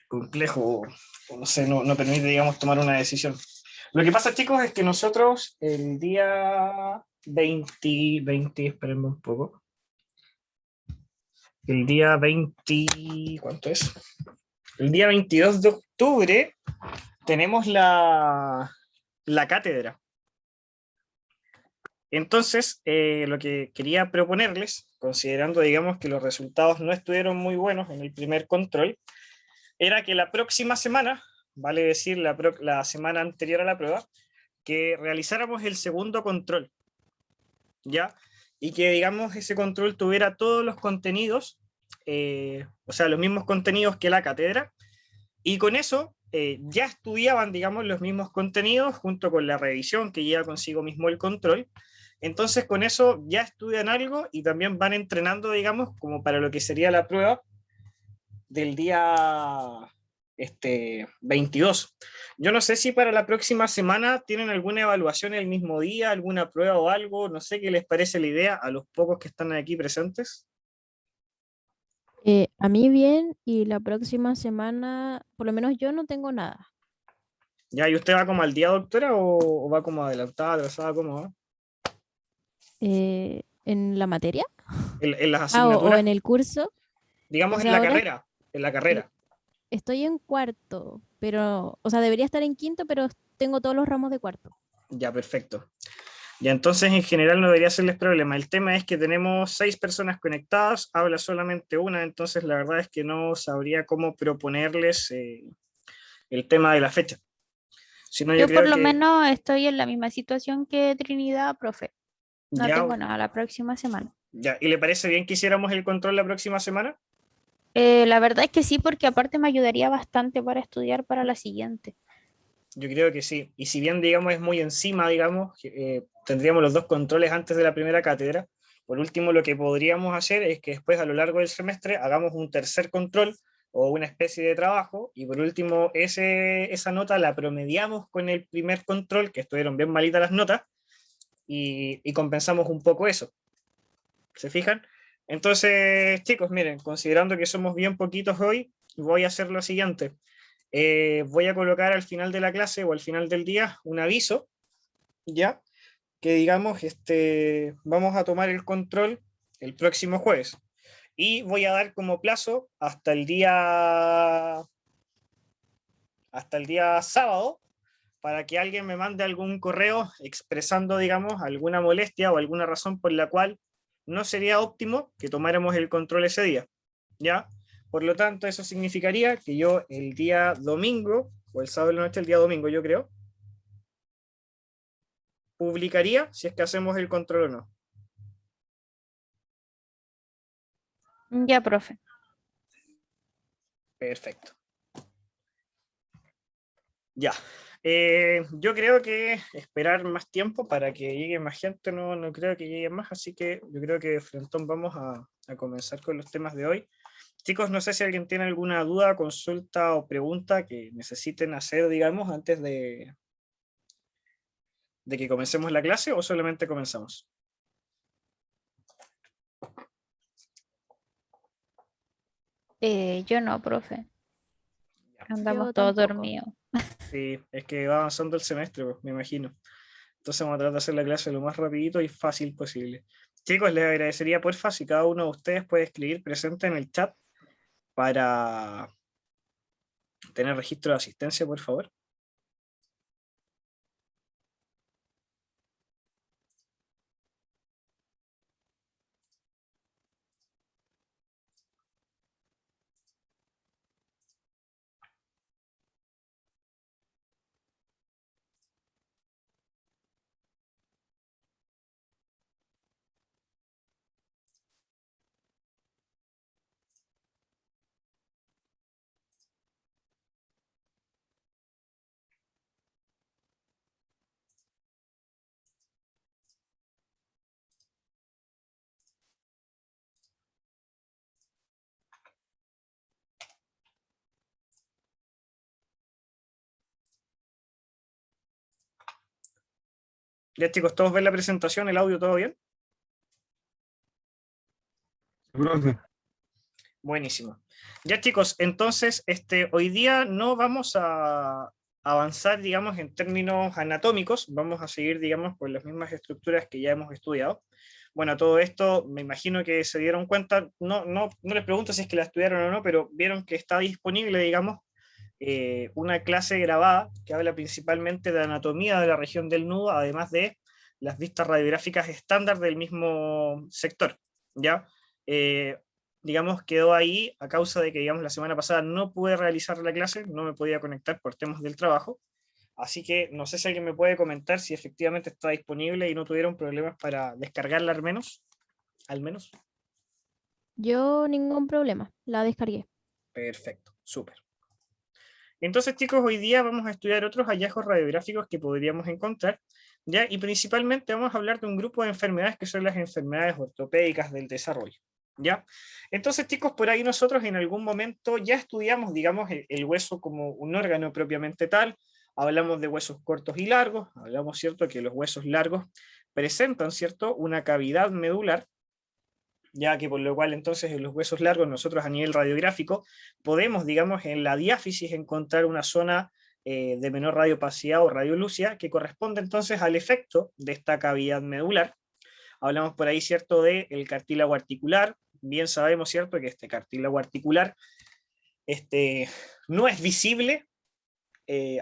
complejo, o no sé, no permite, digamos, tomar una decisión. Lo que pasa, chicos, es que nosotros el día 20 espérenme un poco, el día 20, ¿cuánto es? El día 22 de octubre tenemos la cátedra. Entonces, lo que quería proponerles, considerando, digamos, que los resultados no estuvieron muy buenos en el primer control, era que la próxima semana, vale decir la semana anterior a la prueba, que realizáramos el segundo control, ¿ya? Y que, digamos, ese control tuviera todos los contenidos, o sea, los mismos contenidos que la cátedra, y con eso ya estudiaban, digamos, los mismos contenidos junto con la revisión que lleva consigo mismo el control. Entonces, con eso ya estudian algo y también van entrenando, digamos, como para lo que sería la prueba del día 22. Yo no sé si para la próxima semana tienen alguna evaluación el mismo día, alguna prueba o algo, no sé qué les parece la idea a los pocos que están aquí presentes. A mí bien, y la próxima semana, por lo menos yo no tengo nada. ¿Ya? ¿Y usted va como al día, doctora, o va como adelantada, atrasada, cómo va? ¿En la materia? En las Ah, o asignaturas, en el curso. O digamos sea, ahora en la eh, carrera. estoy en cuarto, pero, o sea, debería estar en quinto, pero tengo todos los ramos de cuarto. Ya, perfecto. Ya, entonces en general no debería serles problema. El tema es que tenemos 6 personas conectadas, habla solamente una, entonces la verdad es que no sabría cómo proponerles el tema de la fecha. Si no, yo Yo por creo lo que menos estoy en la misma situación que Trinidad, profe. No ya, tengo nada la próxima semana. ya. ¿Y le parece bien que hiciéramos el control la próxima semana? La verdad es que sí, porque aparte me ayudaría bastante para estudiar para la siguiente. Yo creo que sí. Y si bien, digamos, es muy encima, digamos, tendríamos los dos controles antes de la primera cátedra. Por último, lo que podríamos hacer es que después, a lo largo del semestre, hagamos un tercer control o una especie de trabajo. Y por último, esa nota la promediamos con el primer control, que estuvieron bien malitas las notas, y compensamos un poco eso. ¿Se fijan? Entonces, chicos, miren, considerando que somos bien poquitos hoy, voy a hacer lo siguiente. Voy a colocar al final de la clase o al final del día un aviso, ¿ya? Que digamos, vamos a tomar el control el próximo jueves. Y voy a dar como plazo hasta el día sábado para que alguien me mande algún correo expresando, digamos, alguna molestia o alguna razón por la cual no sería óptimo que tomáramos el control ese día, ¿ya? Por lo tanto, eso significaría que yo el día domingo, o el sábado de la noche, el día domingo, yo creo, publicaría si es que hacemos el control o no. Ya, profe. Perfecto. Ya. Yo creo que esperar más tiempo para que llegue más gente, no creo que llegue más, así que yo creo que de frentón vamos a comenzar con los temas de hoy. Chicos, no sé si alguien tiene alguna duda, consulta o pregunta que necesiten hacer, digamos, antes de que comencemos la clase o solamente comenzamos. Yo no, profe. Andamos Yo todos tampoco. dormidos. Sí, es que va avanzando el semestre, pues, me imagino. Entonces vamos a tratar de hacer la clase lo más rapidito y fácil posible. Chicos, les agradecería porfa si cada uno de ustedes puede escribir presente en el chat para tener registro de asistencia, por favor. Ya chicos, ¿todos ven la presentación, el audio, todo bien? Profe, Buenísimo. Ya chicos, entonces hoy día no vamos a avanzar, digamos, en términos anatómicos, vamos a seguir, digamos, con las mismas estructuras que ya hemos estudiado. Bueno, todo esto me imagino que se dieron cuenta, no les pregunto si es que la estudiaron o no, pero vieron que está disponible, digamos, una clase grabada que habla principalmente de anatomía de la región del nudo, además de las vistas radiográficas estándar del mismo sector, ¿ya? Digamos, quedó ahí a causa de que, digamos, la semana pasada no pude realizar la clase, no me podía conectar por temas del trabajo, así que no sé si alguien me puede comentar si efectivamente está disponible y no tuvieron problemas para descargarla al menos. Yo ningún problema, la descargué. Perfecto, súper. Entonces, chicos, hoy día vamos a estudiar otros hallazgos radiográficos que podríamos encontrar, ¿ya? Y principalmente vamos a hablar de un grupo de enfermedades que son las enfermedades ortopédicas del desarrollo, ¿ya? Entonces, chicos, por ahí nosotros en algún momento ya estudiamos, digamos, el hueso como un órgano propiamente tal, hablamos de huesos cortos y largos, hablamos, ¿cierto?, que los huesos largos presentan, ¿cierto?, una cavidad medular, ya que por lo cual entonces en los huesos largos nosotros a nivel radiográfico podemos, digamos, en la diáfisis encontrar una zona de menor radiopacidad o radiolucia que corresponde entonces al efecto de esta cavidad medular. Hablamos por ahí, ¿cierto?, del cartílago articular. Bien sabemos, ¿cierto?, que este cartílago articular no es visible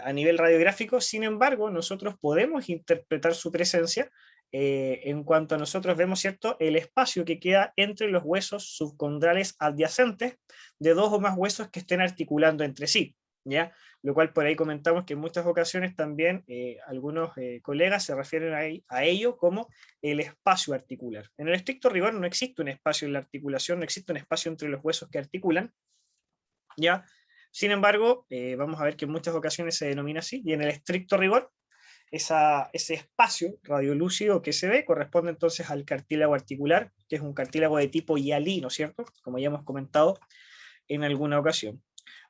a nivel radiográfico, sin embargo, nosotros podemos interpretar su presencia en cuanto a nosotros vemos, ¿cierto?, el espacio que queda entre los huesos subcondrales adyacentes de dos o más huesos que estén articulando entre sí, ¿ya? Lo cual por ahí comentamos que en muchas ocasiones también algunos colegas se refieren a ello como el espacio articular. En el estricto rigor no existe un espacio en la articulación, no existe un espacio entre los huesos que articulan, ¿ya? Sin embargo, vamos a ver que en muchas ocasiones se denomina así, y en el estricto rigor, ese espacio radiolúcido que se ve corresponde entonces al cartílago articular, que es un cartílago de tipo hialino, ¿cierto? Como ya hemos comentado en alguna ocasión.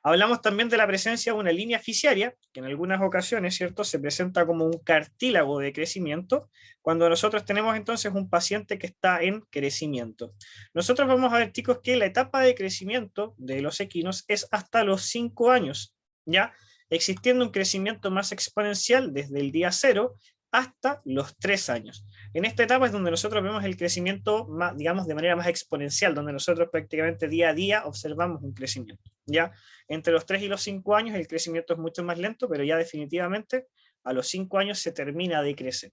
Hablamos también de la presencia de una línea fisiaria, que en algunas ocasiones, ¿cierto?, se presenta como un cartílago de crecimiento, cuando nosotros tenemos entonces un paciente que está en crecimiento. Nosotros vamos a ver, chicos, que la etapa de crecimiento de los equinos es hasta los 5 años, ¿ya? Existiendo un crecimiento más exponencial desde el día 0 hasta los 3 años. En esta etapa es donde nosotros vemos el crecimiento, más, digamos, de manera más exponencial, donde nosotros prácticamente día a día observamos un crecimiento, ¿ya? Entre los 3 y los 5 años el crecimiento es mucho más lento, pero ya definitivamente a los 5 años se termina de crecer.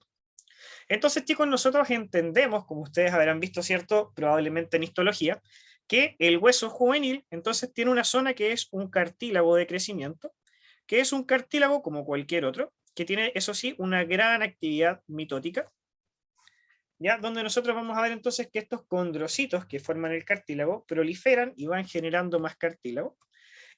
Entonces, chicos, nosotros entendemos, como ustedes habrán visto, ¿cierto?, probablemente en histología, que el hueso juvenil entonces tiene una zona que es un cartílago de crecimiento, que es un cartílago como cualquier otro, que tiene, eso sí, una gran actividad mitótica, ¿ya? Donde nosotros vamos a ver entonces que estos condrocitos que forman el cartílago proliferan y van generando más cartílago.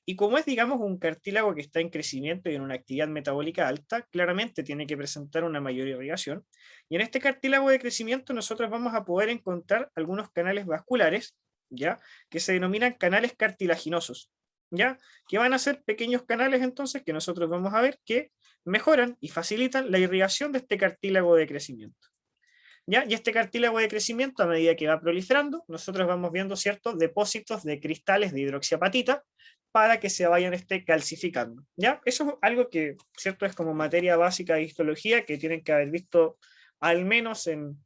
Y como es, digamos, un cartílago que está en crecimiento y en una actividad metabólica alta, claramente tiene que presentar una mayor irrigación. Y en este cartílago de crecimiento nosotros vamos a poder encontrar algunos canales vasculares, ¿ya?, que se denominan canales cartilaginosos, ¿ya?, que van a ser pequeños canales entonces que nosotros vamos a ver que mejoran y facilitan la irrigación de este cartílago de crecimiento, ¿ya? Y este cartílago de crecimiento, a medida que va proliferando, nosotros vamos viendo ciertos depósitos de cristales de hidroxiapatita para que se vayan calcificando, ¿ya? Eso es algo que, ¿cierto?, es como materia básica de histología que tienen que haber visto al menos en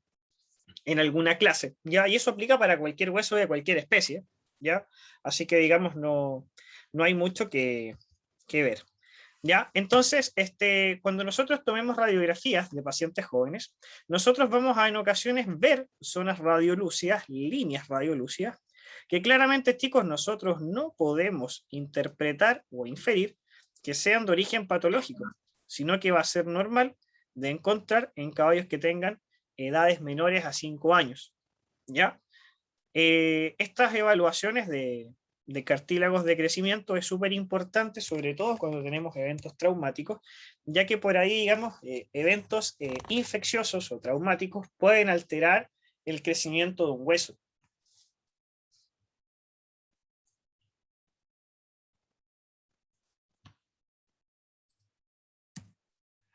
alguna clase, ¿ya? Y eso aplica para cualquier hueso de cualquier especie, ¿ya? Así que, digamos, no hay mucho que ver. ¿Ya? Entonces, cuando nosotros tomemos radiografías de pacientes jóvenes, nosotros vamos a en ocasiones ver zonas radiolúcidas, líneas radiolúcidas, que claramente, chicos, nosotros no podemos interpretar o inferir que sean de origen patológico, sino que va a ser normal de encontrar en caballos que tengan edades menores a 5 años, ¿ya? Estas evaluaciones de cartílagos de crecimiento es súper importante, sobre todo cuando tenemos eventos traumáticos, ya que por ahí, digamos, eventos infecciosos o traumáticos pueden alterar el crecimiento de un hueso.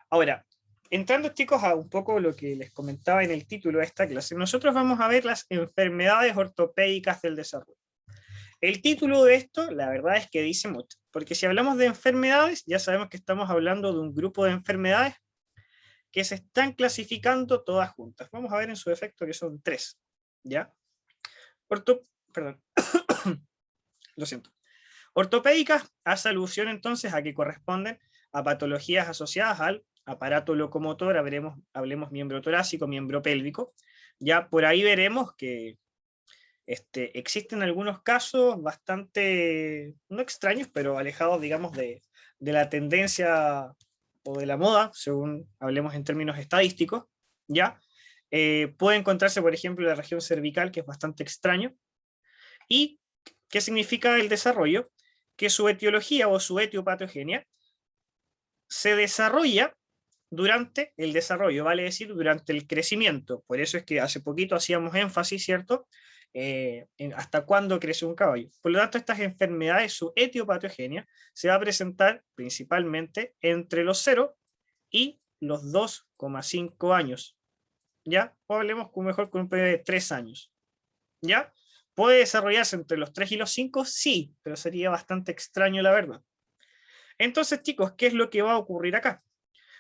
Ahora, entrando, chicos, a un poco lo que les comentaba en el título de esta clase, nosotros vamos a ver las enfermedades ortopédicas del desarrollo. El título de esto, la verdad es que dice mucho, porque si hablamos de enfermedades, ya sabemos que estamos hablando de un grupo de enfermedades que se están clasificando todas juntas. Vamos a ver en su efecto que son 3, ¿ya? Perdón, lo siento. Ortopédicas hace alusión entonces a que corresponden a patologías asociadas al aparato locomotor, hablemos miembro torácico, miembro pélvico. Ya por ahí veremos que existen algunos casos bastante, no extraños, pero alejados, digamos, de la tendencia o de la moda, según hablemos en términos estadísticos, ¿ya? Puede encontrarse, por ejemplo, la región cervical, que es bastante extraño. ¿Y qué significa el desarrollo? Que su etiología o su etiopatogenia se desarrolla durante el desarrollo, vale decir, durante el crecimiento. Por eso es que hace poquito hacíamos énfasis, ¿cierto? En hasta cuándo crece un caballo. Por lo tanto, estas enfermedades, su etiopatogenia, se va a presentar principalmente entre los 0 y los 2,5 años. ¿Ya? O hablemos mejor con un periodo de 3 años. ¿Ya? ¿Puede desarrollarse entre los 3 y los 5? Sí, pero sería bastante extraño, la verdad. Entonces, chicos, ¿qué es lo que va a ocurrir acá?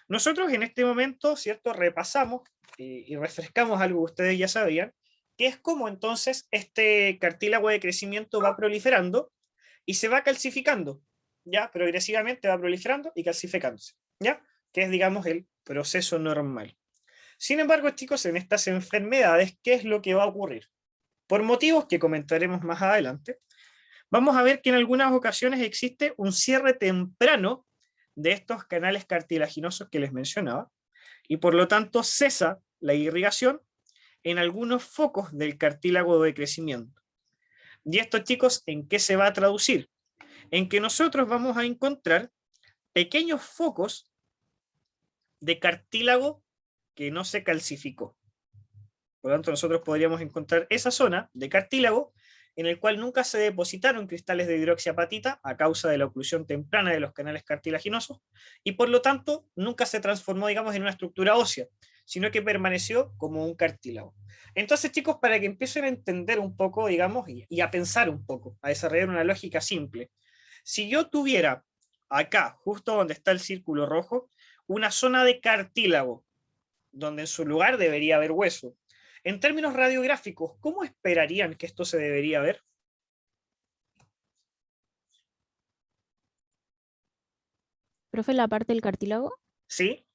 Nosotros en este momento, ¿cierto? Repasamos y refrescamos algo que ustedes ya sabían, que es cómo entonces este cartílago de crecimiento va proliferando y se va calcificando, ¿ya? Progresivamente va proliferando y calcificándose, ¿ya? Que es, digamos, el proceso normal. Sin embargo, chicos, en estas enfermedades, ¿qué es lo que va a ocurrir? Por motivos que comentaremos más adelante, vamos a ver que en algunas ocasiones existe un cierre temprano de estos canales cartilaginosos que les mencionaba, y por lo tanto cesa la irrigación en algunos focos del cartílago de crecimiento. ¿Y esto, chicos, en qué se va a traducir? En que nosotros vamos a encontrar pequeños focos de cartílago que no se calcificó. Por lo tanto, nosotros podríamos encontrar esa zona de cartílago en el cual nunca se depositaron cristales de hidroxiapatita a causa de la oclusión temprana de los canales cartilaginosos, y por lo tanto nunca se transformó, digamos, en una estructura ósea, sino que permaneció como un cartílago. Entonces, chicos, para que empiecen a entender un poco, digamos, y a pensar un poco, a desarrollar una lógica simple, si yo tuviera acá, justo donde está el círculo rojo, una zona de cartílago, donde en su lugar debería haber hueso, en términos radiográficos, ¿cómo esperarían que esto se debería ver? Profe, la parte del cartílago, ¿Sí?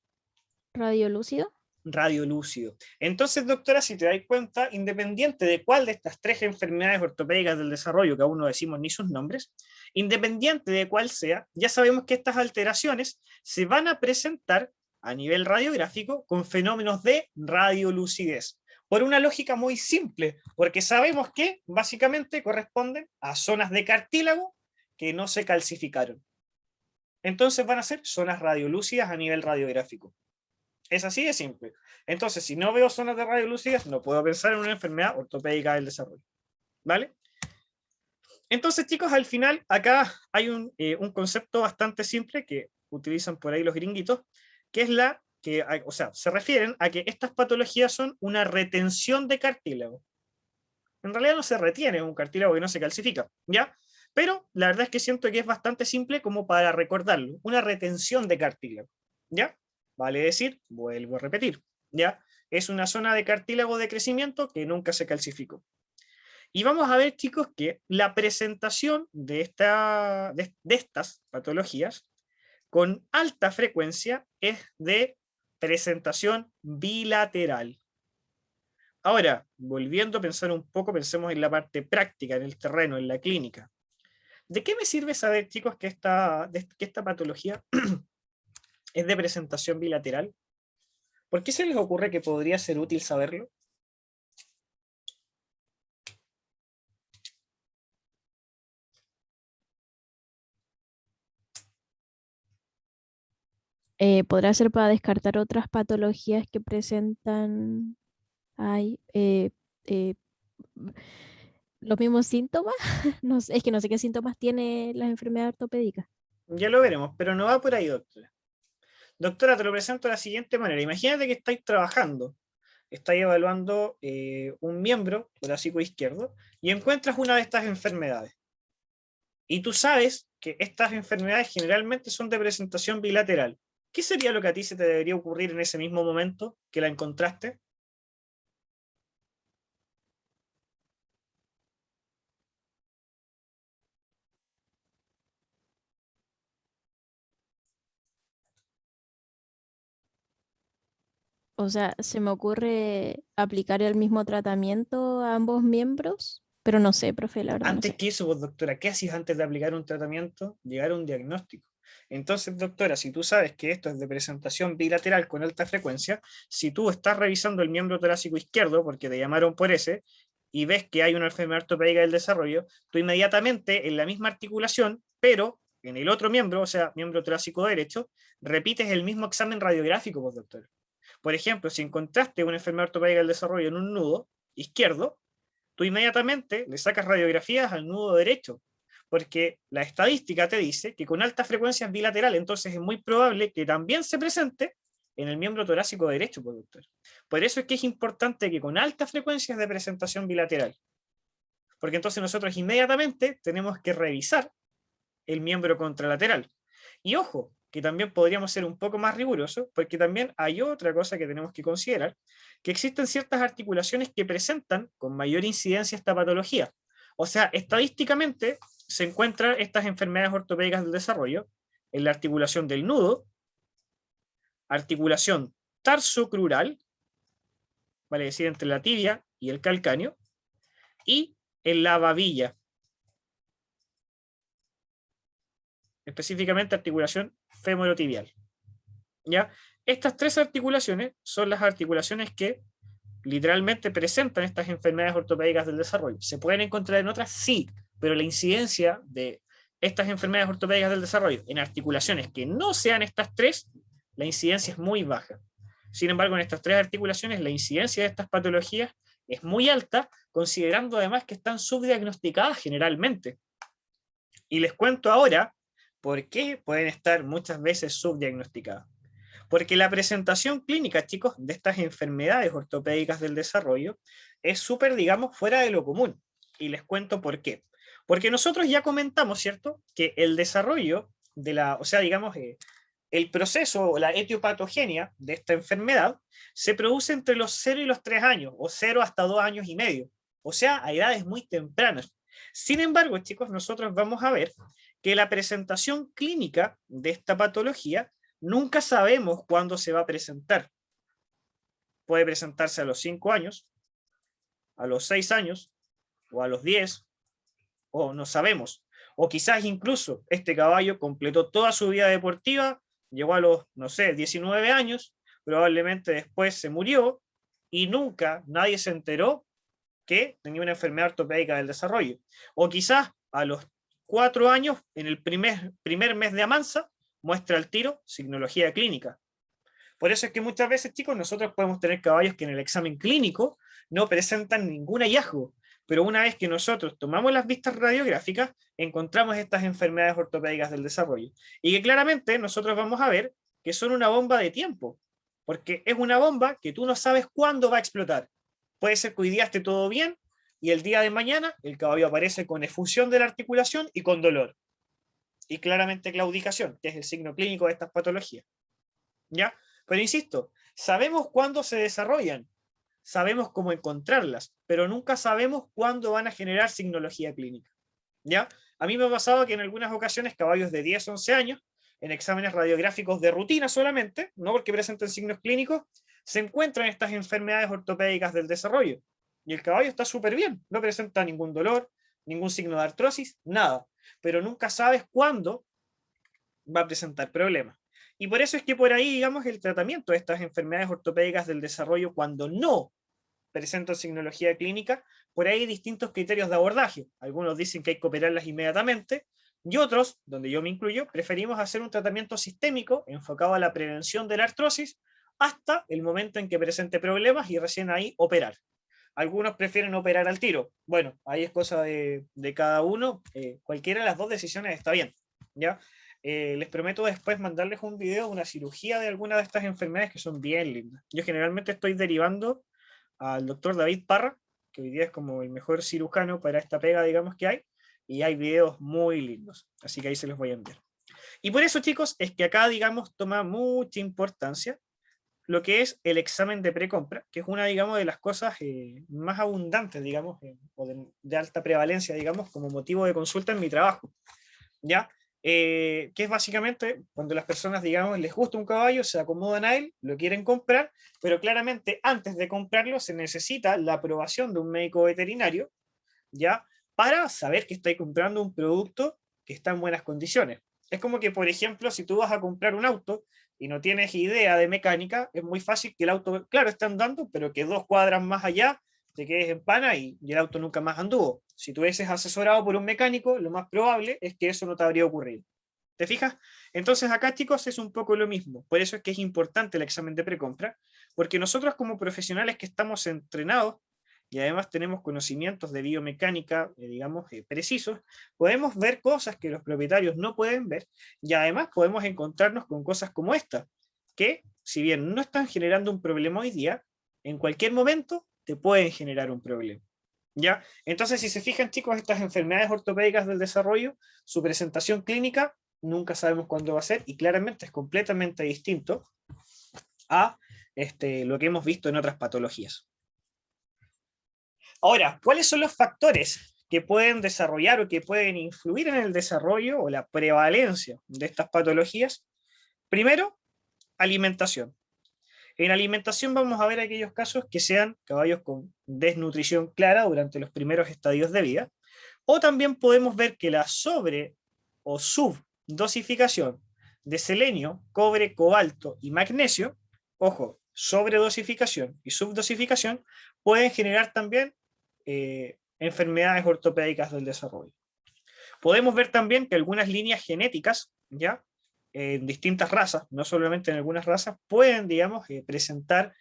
radiolúcido. Radiolúcido. Entonces, doctora, si te das cuenta, independiente de cuál de estas 3 enfermedades ortopédicas del desarrollo, que aún no decimos ni sus nombres, independiente de cuál sea, ya sabemos que estas alteraciones se van a presentar a nivel radiográfico con fenómenos de radiolucidez. Por una lógica muy simple, porque sabemos que básicamente corresponden a zonas de cartílago que no se calcificaron. Entonces van a ser zonas radiolúcidas a nivel radiográfico. Es así de simple. Entonces, si no veo zonas de radiolúcidas, no puedo pensar en una enfermedad ortopédica del desarrollo. ¿Vale? Entonces, chicos, al final acá hay un concepto bastante simple que utilizan por ahí los gringuitos, que es o sea, se refieren a que estas patologías son una retención de cartílago. En realidad no se retiene un cartílago que no se calcifica, ¿ya? Pero la verdad es que siento que es bastante simple como para recordarlo, una retención de cartílago, ¿ya? Vale decir, vuelvo a repetir, ¿ya? Es una zona de cartílago de crecimiento que nunca se calcificó. Y vamos a ver, chicos, que la presentación de estas patologías con alta frecuencia es de presentación bilateral. Ahora, volviendo a pensar un poco, pensemos en la parte práctica, en el terreno, en la clínica. ¿De qué me sirve saber, chicos, que esta patología es de presentación bilateral? ¿Por qué se les ocurre que podría ser útil saberlo? Podrá ser para descartar otras patologías que presentan eh, los mismos síntomas. No sé, es que no sé qué síntomas tiene las enfermedades ortopédicas. Ya lo veremos, pero no va por ahí, doctora. Doctora, te lo presento de la siguiente manera. Imagínate que estáis trabajando, estáis evaluando un miembro torácico izquierdo y encuentras una de estas enfermedades. y tú sabes que estas enfermedades generalmente son de presentación bilateral, ¿qué sería lo que a ti se te debería ocurrir en ese mismo momento que la encontraste? O sea, se me ocurre aplicar el mismo tratamiento a ambos miembros, pero no sé, profe, la verdad no Antes sé. que eso, pues, doctora, ¿qué hacías antes de aplicar un tratamiento? Llegar a un diagnóstico. Entonces, doctora, si tú sabes que esto es de presentación bilateral con alta frecuencia, si tú estás revisando el miembro torácico izquierdo, porque te llamaron por ese, y ves que hay una enfermedad ortopédica del desarrollo, tú inmediatamente en la misma articulación, pero en el otro miembro, o sea, miembro torácico derecho, repites el mismo examen radiográfico, pues, doctora. Por ejemplo, si encontraste una enfermedad ortopédica del desarrollo en un nudo izquierdo, tú inmediatamente le sacas radiografías al nudo derecho, porque la estadística te dice que con alta frecuencia es bilateral, entonces es muy probable que también se presente en el miembro torácico derecho, doctor. Por eso es que es importante que con altas frecuencias de presentación bilateral, porque entonces nosotros inmediatamente tenemos que revisar el miembro contralateral. Y ojo, que también podríamos ser un poco más rigurosos, porque también hay otra cosa que tenemos que considerar, que existen ciertas articulaciones que presentan con mayor incidencia esta patología. O sea, estadísticamente se encuentran estas enfermedades ortopédicas del desarrollo en la articulación del nudo, articulación tarsocrural, vale decir, entre la tibia y el calcáneo, y en la babilla, específicamente articulación femorotibial. ¿Ya? Estas tres articulaciones son las articulaciones que literalmente presentan estas enfermedades ortopédicas del desarrollo. ¿Se pueden encontrar en otras? Sí, pero la incidencia de estas enfermedades ortopédicas del desarrollo en articulaciones que no sean estas tres, la incidencia es muy baja. Sin embargo, en estas tres articulaciones, la incidencia de estas patologías es muy alta, considerando además que están subdiagnosticadas generalmente. Y les cuento ahora por qué pueden estar muchas veces subdiagnosticadas. Porque la presentación clínica, chicos, de estas enfermedades ortopédicas del desarrollo es súper, digamos, fuera de lo común. Y les cuento por qué. Porque nosotros ya comentamos, ¿cierto?, que el desarrollo de la, o sea, digamos, el proceso o la etiopatogenia de esta enfermedad se produce entre los 0 y los 3 años, o 0 hasta 2 años y medio. O sea, a edades muy tempranas. Sin embargo, chicos, nosotros vamos a ver que la presentación clínica de esta patología nunca sabemos cuándo se va a presentar. Puede presentarse a los 5 años, a los 6 años, o a los 10, o no sabemos. O quizás incluso este caballo completó toda su vida deportiva, llegó a los, no sé, 19 años, probablemente después se murió y nunca nadie se enteró que tenía una enfermedad ortopédica del desarrollo. O quizás a los 4 años, en el primer mes de amansa, muestra el tiro signología clínica. Por eso es que muchas veces, chicos, nosotros podemos tener caballos que en el examen clínico no presentan ningún hallazgo, pero una vez que nosotros tomamos las vistas radiográficas, encontramos estas enfermedades ortopédicas del desarrollo. Y que claramente nosotros vamos a ver que son una bomba de tiempo, porque es una bomba que tú no sabes cuándo va a explotar. Puede ser que hoy día esté todo bien y el día de mañana el caballo aparece con efusión de la articulación y con dolor. Y claramente claudicación, que es el signo clínico de estas patologías. ¿Ya? Pero insisto, sabemos cuándo se desarrollan, sabemos cómo encontrarlas, pero nunca sabemos cuándo van a generar signología clínica. ¿Ya? A mí me ha pasado que en algunas ocasiones caballos de 10, 11 años, en exámenes radiográficos de rutina solamente, no porque presenten signos clínicos, se encuentran estas enfermedades ortopédicas del desarrollo. Y el caballo está súper bien, no presenta ningún dolor, ningún signo de artrosis, nada. Pero nunca sabes cuándo va a presentar problemas. Y por eso es que por ahí, digamos, el tratamiento de estas enfermedades ortopédicas del desarrollo, cuando no presentan signología clínica, por ahí hay distintos criterios de abordaje. Algunos dicen que hay que operarlas inmediatamente, y otros, donde yo me incluyo, preferimos hacer un tratamiento sistémico enfocado a la prevención de la artrosis hasta el momento en que presente problemas y recién ahí operar. Algunos prefieren operar al tiro. Bueno, ahí es cosa de cada uno. Cualquiera de las dos decisiones está bien. ¿Ya? Les prometo después mandarles un video de una cirugía de alguna de estas enfermedades que son bien lindas. Yo generalmente estoy derivando al doctor David Parra, que hoy día es como el mejor cirujano para esta pega, digamos, que hay, y hay videos muy lindos, así que ahí se los voy a enviar. Y por eso, chicos, es que acá, digamos, toma mucha importancia lo que es el examen de precompra, que es una, digamos, de las cosas más abundantes, digamos, o de alta prevalencia, digamos, como motivo de consulta en mi trabajo, ¿ya? Que es básicamente cuando las personas, digamos, les gusta un caballo, se acomodan a él, lo quieren comprar, pero claramente antes de comprarlo se necesita la aprobación de un médico veterinario, ¿ya? Para saber que estáis comprando un producto que está en buenas condiciones. Es como que, por ejemplo, si tú vas a comprar un auto y no tienes idea de mecánica, es muy fácil que el auto, claro, está andando, pero que 2 cuadras más allá te quedes en pana y el auto nunca más anduvo. Si tú hubieses asesorado por un mecánico, lo más probable es que eso no te habría ocurrido. ¿Te fijas? Entonces acá, chicos, es un poco lo mismo. Por eso es que es importante el examen de precompra, porque nosotros como profesionales que estamos entrenados y además tenemos conocimientos de biomecánica, digamos, precisos, podemos ver cosas que los propietarios no pueden ver y además podemos encontrarnos con cosas como esta, que si bien no están generando un problema hoy día, en cualquier momento te pueden generar un problema. ¿Ya? Entonces, si se fijan, chicos, estas enfermedades ortopédicas del desarrollo, su presentación clínica nunca sabemos cuándo va a ser y claramente es completamente distinto a lo que hemos visto en otras patologías. Ahora, ¿cuáles son los factores que pueden desarrollar o que pueden influir en el desarrollo o la prevalencia de estas patologías? Primero, alimentación. En alimentación vamos a ver aquellos casos que sean caballos con desnutrición clara durante los primeros estadios de vida, o también podemos ver que la sobre o subdosificación de selenio, cobre, cobalto y magnesio, ojo, sobredosificación y subdosificación, pueden generar también enfermedades ortopédicas del desarrollo. Podemos ver también que algunas líneas genéticas, ¿ya? En distintas razas, no solamente en algunas razas, pueden, digamos, presentar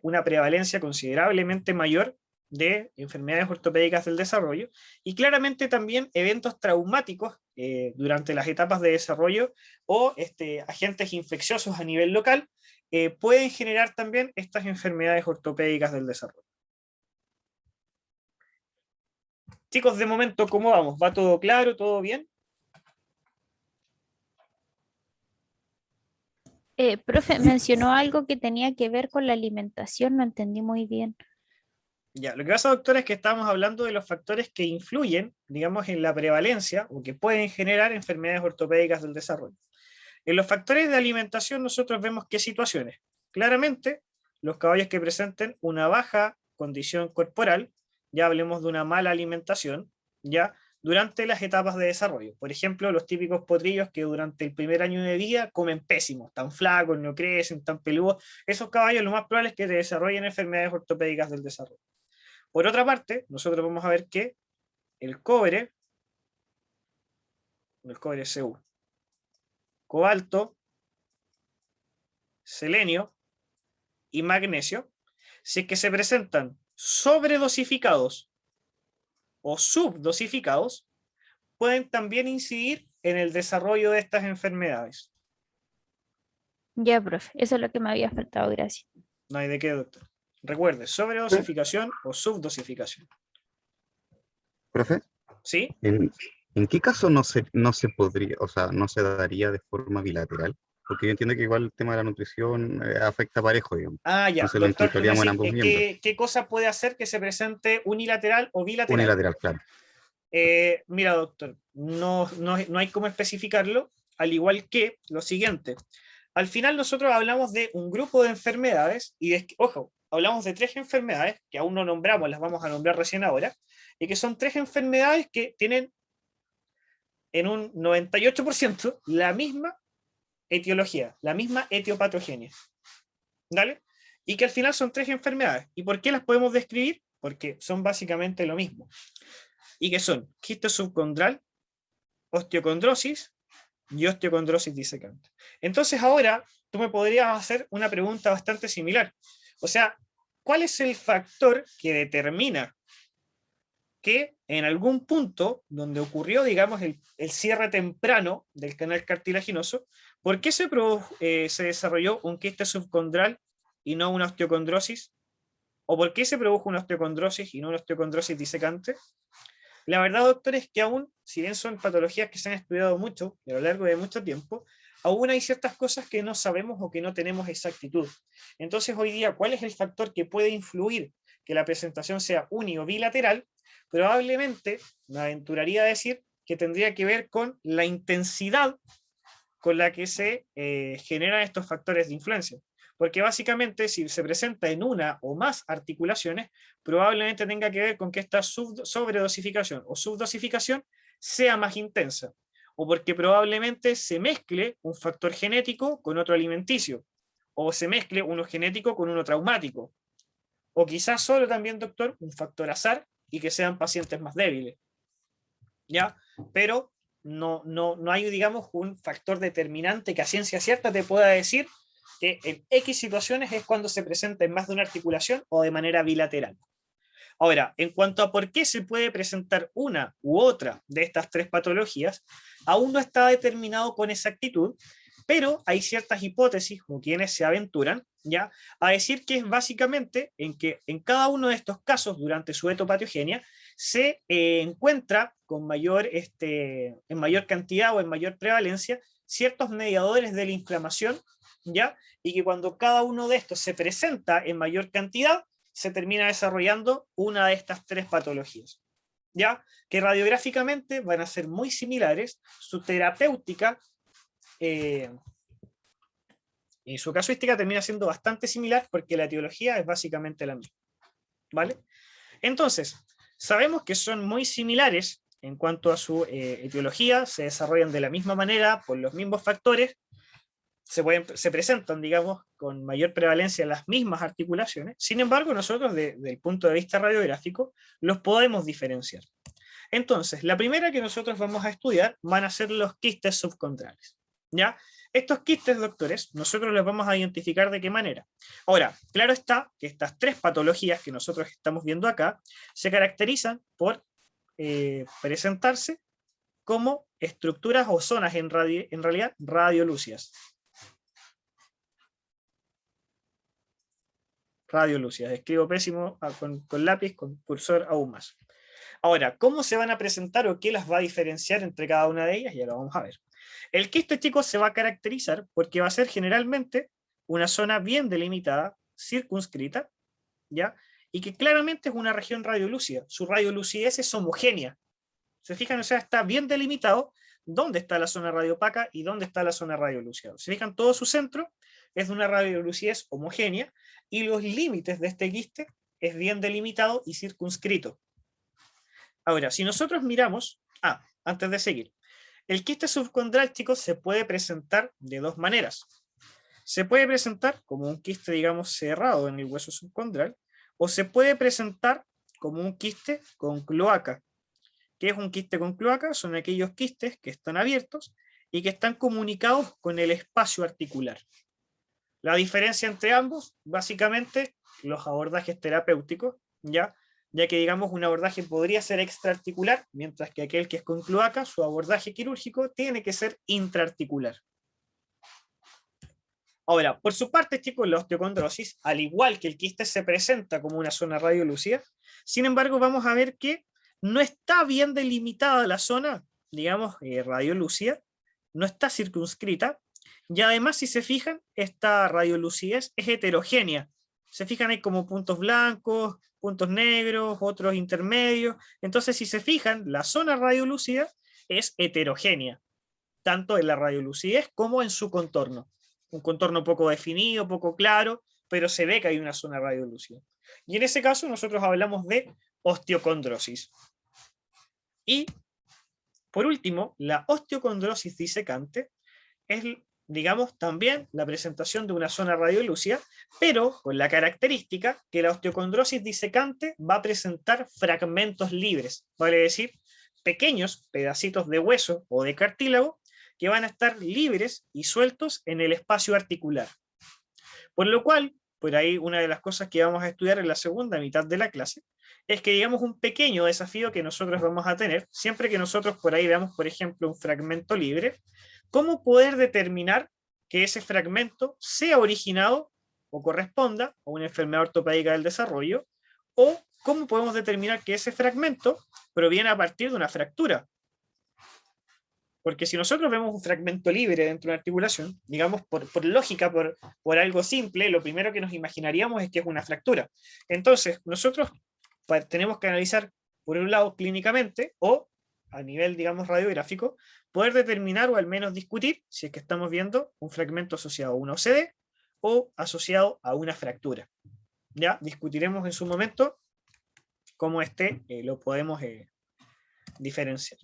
una prevalencia considerablemente mayor de enfermedades ortopédicas del desarrollo y claramente también eventos traumáticos durante las etapas de desarrollo o agentes infecciosos a nivel local pueden generar también estas enfermedades ortopédicas del desarrollo. Chicos, de momento, ¿cómo vamos? ¿Va todo claro? ¿Todo bien? Profe, mencionó algo que tenía que ver con la alimentación, no entendí muy bien. Ya, lo que pasa, doctor, es que estamos hablando de los factores que influyen, digamos, en la prevalencia o que pueden generar enfermedades ortopédicas del desarrollo. En los factores de alimentación nosotros vemos qué situaciones. Claramente, los caballos que presenten una baja condición corporal, ya hablemos de una mala alimentación, ya durante las etapas de desarrollo. Por ejemplo, los típicos potrillos que durante el primer año de vida comen pésimo, tan flacos, no crecen, tan peludos. Esos caballos lo más probable es que te desarrollen enfermedades ortopédicas del desarrollo. Por otra parte, nosotros vamos a ver que el cobre Cu, cobalto, selenio y magnesio, si es que se presentan sobredosificados o subdosificados, pueden también incidir en el desarrollo de estas enfermedades. Ya, profe, eso es lo que me había faltado, gracias. No hay de qué, doctor. Recuerde, sobredosificación o subdosificación. Profe, ¿Sí? ¿en qué caso no se podría, o sea, no se daría de forma bilateral? Porque yo entiendo que igual el tema de la nutrición afecta parejo, digamos. Ah, ya. Entonces lo Doctor, tú me encontraríamos en decís, ambos miembros. ¿qué cosa puede hacer que se presente unilateral o bilateral? Unilateral, claro. Mira, doctor, no hay cómo especificarlo, al igual que lo siguiente. Al final nosotros hablamos de un grupo de enfermedades y, ojo, hablamos de 3 enfermedades que aún no nombramos, las vamos a nombrar recién ahora, y que son 3 enfermedades que tienen en un 98% la misma etiología, la misma etiopatogenia. ¿Dale? Y que al final son 3 enfermedades. ¿Y por qué las podemos describir? Porque son básicamente lo mismo. Y que son quiste subcondral, osteocondrosis y osteocondrosis disecante. Entonces ahora tú me podrías hacer una pregunta bastante similar. O sea, ¿cuál es el factor que determina que en algún punto donde ocurrió, digamos, el cierre temprano del canal cartilaginoso, ¿por qué se desarrolló un quiste subcondral y no una osteocondrosis? ¿O por qué se produjo una osteocondrosis y no una osteocondrosis disecante? La verdad, doctor, es que aún, si bien son patologías que se han estudiado mucho a lo largo de mucho tiempo, aún hay ciertas cosas que no sabemos o que no tenemos exactitud. Entonces, hoy día, ¿cuál es el factor que puede influir que la presentación sea uni o bilateral? Probablemente, me aventuraría a decir que tendría que ver con la intensidad con la que se generan estos factores de influencia. Porque básicamente, si se presenta en una o más articulaciones, probablemente tenga que ver con que esta sobredosificación o subdosificación sea más intensa, o porque probablemente se mezcle un factor genético con otro alimenticio, o se mezcle uno genético con uno traumático, o quizás solo también, doctor, un factor azar y que sean pacientes más débiles. ¿Ya? Pero no hay, digamos, un factor determinante que a ciencia cierta te pueda decir que en X situaciones es cuando se presenta en más de una articulación o de manera bilateral. Ahora, en cuanto a por qué se puede presentar una u otra de estas tres patologías, aún no está determinado con exactitud, pero hay ciertas hipótesis o quienes se aventuran ya a decir que es básicamente en que en cada uno de estos casos durante su etopatiogenia se encuentra con en mayor cantidad o en mayor prevalencia ciertos mediadores de la inflamación, ¿ya? Y que cuando cada uno de estos se presenta en mayor cantidad, se termina desarrollando una de estas tres patologías, ¿ya? Que radiográficamente van a ser muy similares, su terapéutica y su casuística termina siendo bastante similar porque la etiología es básicamente la misma, ¿vale? Entonces, sabemos que son muy similares en cuanto a su etiología, se desarrollan de la misma manera, por los mismos factores, se presentan, digamos, con mayor prevalencia las mismas articulaciones. Sin embargo, nosotros, desde el punto de vista radiográfico, los podemos diferenciar. Entonces, la primera que nosotros vamos a estudiar van a ser los quistes subcondrales, ¿ya? Estos quistes, doctores, nosotros los vamos a identificar de qué manera. Ahora, claro está que estas tres patologías que nosotros estamos viendo acá se caracterizan por presentarse como estructuras o zonas en realidad radiolúcidas. Radiolúcidas, escribo pésimo con lápiz, con cursor aún más. Ahora, ¿cómo se van a presentar o qué las va a diferenciar entre cada una de ellas? Ya lo vamos a ver. El quiste, chicos, se va a caracterizar porque va a ser generalmente una zona bien delimitada, circunscrita, ¿ya? Y que claramente es una región radiolúcida. Su radiolucidez es homogénea. ¿Se fijan? O sea, está bien delimitado dónde está la zona radiopaca y dónde está la zona radiolúcida. ¿Se fijan? Todo su centro es de una radiolucidez homogénea y los límites de este quiste es bien delimitado y circunscrito. Ahora, si nosotros miramos, antes de seguir, el quiste subcondral, chicos, se puede presentar de dos maneras. Se puede presentar como un quiste, digamos, cerrado en el hueso subcondral, o se puede presentar como un quiste con cloaca. ¿Qué es un quiste con cloaca? Son aquellos quistes que están abiertos y que están comunicados con el espacio articular. La diferencia entre ambos, básicamente, los abordajes terapéuticos, ya que digamos un abordaje podría ser extraarticular, mientras que aquel que es con cloaca, su abordaje quirúrgico tiene que ser intraarticular. Ahora, por su parte, chicos, la osteocondrosis, al igual que el quiste, se presenta como una zona radiolúcida. Sin embargo, vamos a ver que no está bien delimitada la zona, digamos, radiolúcida, no está circunscrita, y además, si se fijan, esta radiolucidez es heterogénea. Se fijan, hay como puntos blancos, puntos negros, otros intermedios. Entonces, si se fijan, la zona radiolúcida es heterogénea, tanto en la radiolucidez como en su contorno. Un contorno poco definido, poco claro, pero se ve que hay una zona radiolúcida. Y en ese caso, nosotros hablamos de osteocondrosis. Y, por último, la osteocondrosis disecante es, digamos, también la presentación de una zona radiolúcida, pero con la característica que la osteocondrosis disecante va a presentar fragmentos libres, vale decir, pequeños pedacitos de hueso o de cartílago que van a estar libres y sueltos en el espacio articular. Por lo cual, por ahí una de las cosas que vamos a estudiar en la segunda mitad de la clase, es que digamos un pequeño desafío que nosotros vamos a tener, siempre que nosotros por ahí veamos, por ejemplo, un fragmento libre, cómo poder determinar que ese fragmento sea originado o corresponda a una enfermedad ortopédica del desarrollo, o ¿cómo podemos determinar que ese fragmento proviene a partir de una fractura? Porque si nosotros vemos un fragmento libre dentro de una articulación, digamos, por lógica, por algo simple, lo primero que nos imaginaríamos es que es una fractura. Entonces, nosotros tenemos que analizar, por un lado, clínicamente, o a nivel, digamos, radiográfico, poder determinar o al menos discutir si es que estamos viendo un fragmento asociado a una OCD o asociado a una fractura. Ya discutiremos en su momento cómo lo podemos diferenciar.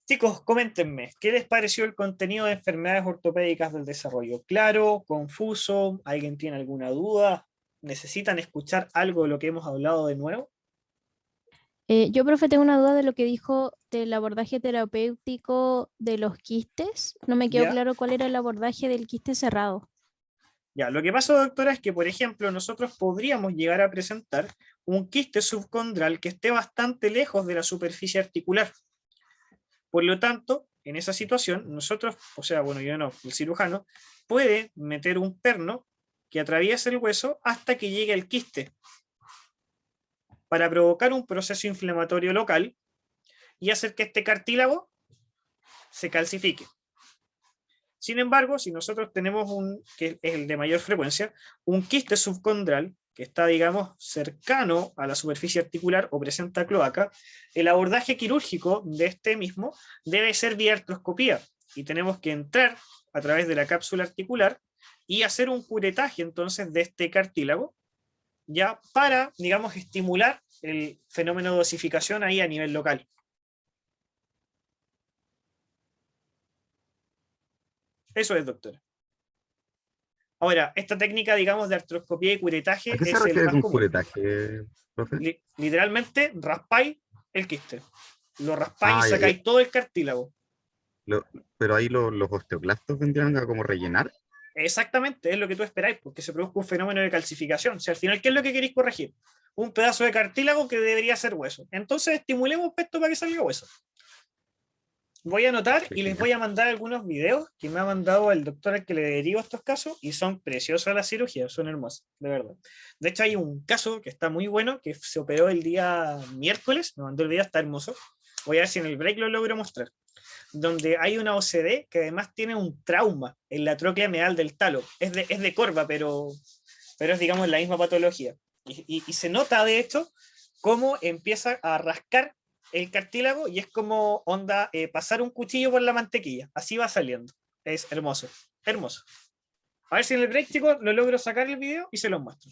Chicos, coméntenme, ¿qué les pareció el contenido de enfermedades ortopédicas del desarrollo? ¿Claro? ¿Confuso? ¿Alguien tiene alguna duda? ¿Necesitan escuchar algo de lo que hemos hablado de nuevo? Yo, profe, tengo una duda de lo que dijo del abordaje terapéutico de los quistes. No me quedó ¿Ya? claro cuál era el abordaje del quiste cerrado. Ya, lo que pasa, doctora, es que, por ejemplo, nosotros podríamos llegar a presentar un quiste subcondral que esté bastante lejos de la superficie articular. Por lo tanto, en esa situación, nosotros, o sea, bueno, yo no, el cirujano, puede meter un perno que atraviese el hueso hasta que llegue al quiste, para provocar un proceso inflamatorio local y hacer que este cartílago se calcifique. Sin embargo, si nosotros tenemos que es el de mayor frecuencia, un quiste subcondral que está, digamos, cercano a la superficie articular o presenta cloaca, el abordaje quirúrgico de este mismo debe ser vía artroscopía, y tenemos que entrar a través de la cápsula articular y hacer un curetaje entonces de este cartílago, ya para, digamos, estimular el fenómeno de osificación ahí a nivel local. Eso es, doctora. Ahora, esta técnica, digamos, de artroscopía y curetaje ¿A qué se es el refiere más con común. curetaje, profe? Literalmente, raspáis el quiste. Lo raspáis y Ah, sacáis todo el cartílago. lo- pero ahí los osteoclastos vendrían a como rellenar. Exactamente, es lo que tú esperáis, porque se produzca un fenómeno de calcificación. O sea, al final, ¿qué es lo que queréis corregir? Un pedazo de cartílago que debería ser hueso. Entonces, estimulemos esto para que salga hueso. Voy a anotar y les Genial. voy a mandar algunos videos que me ha mandado el doctor al que le derivo estos casos, y son preciosos las cirugías, son hermosas, de verdad. De hecho, hay un caso que está muy bueno, que se operó el día miércoles, me mandó el video, está hermoso. Voy a ver si en el break lo logro mostrar. Donde hay una OCD que además tiene un trauma en la tróclea medial del talo. Es de corva, pero es, digamos, la misma patología. Y se nota, de hecho, cómo empieza a rascar el cartílago, y es como onda pasar un cuchillo por la mantequilla. Así va saliendo. Es hermoso, hermoso. A ver si en el break, chicos, lo logro sacar el video y se los muestro.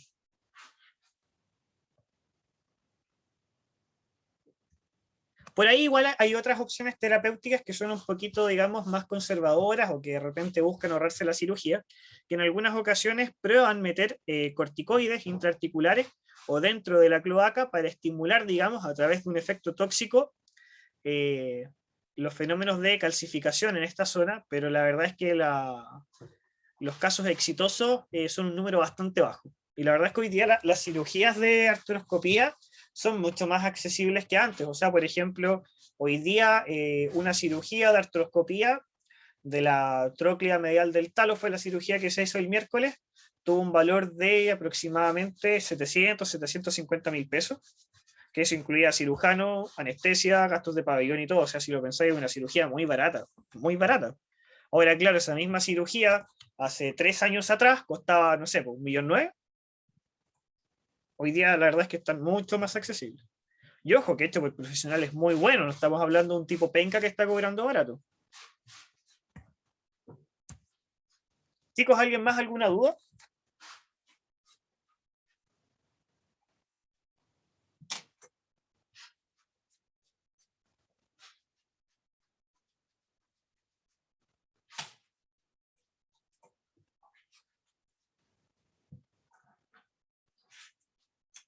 Por ahí igual hay otras opciones terapéuticas que son un poquito, digamos, más conservadoras, o que de repente buscan ahorrarse la cirugía, que en algunas ocasiones prueban meter corticoides intraarticulares o dentro de la cloaca para estimular, digamos, a través de un efecto tóxico, los fenómenos de calcificación en esta zona, pero la verdad es que los casos exitosos son un número bastante bajo. Y la verdad es que hoy día las cirugías de artroscopía son mucho más accesibles que antes. O sea, por ejemplo, hoy día una cirugía de artroscopía de la tróclea medial del talo, fue la cirugía que se hizo el miércoles, tuvo un valor de aproximadamente 750.000 pesos, que eso incluía cirujano, anestesia, gastos de pabellón y todo. O sea, si lo pensáis, es una cirugía muy barata, muy barata. Ahora, claro, esa misma cirugía hace 3 años atrás costaba, no sé, pues, 1.900.000. Hoy día la verdad es que están mucho más accesibles. Y ojo, que hecho por profesionales muy buenos, no estamos hablando de un tipo penca que está cobrando barato. Chicos, ¿alguien más alguna duda?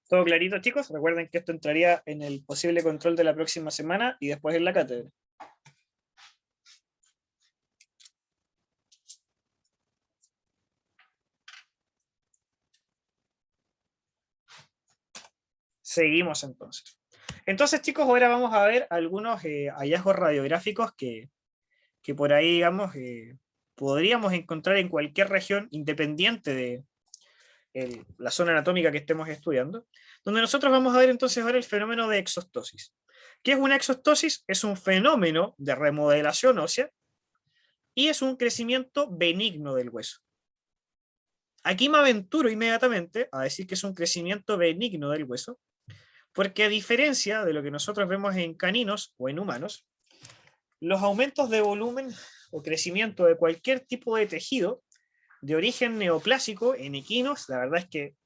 ¿Todo clarito, chicos? Recuerden que esto entraría en el posible control de la próxima semana y después en la cátedra. Seguimos entonces. Entonces, chicos, ahora vamos a ver algunos hallazgos radiográficos que por ahí, digamos, podríamos encontrar en cualquier región independiente la zona anatómica que estemos estudiando, donde nosotros vamos a ver entonces ahora el fenómeno de exostosis. ¿Qué es una exostosis? Es un fenómeno de remodelación ósea y es un crecimiento benigno del hueso. Aquí me aventuro inmediatamente a decir que es un crecimiento benigno del hueso, porque a diferencia de lo que nosotros vemos en caninos o en humanos, los aumentos de volumen o crecimiento de cualquier tipo de tejido de origen neoplásico en equinos, la verdad es que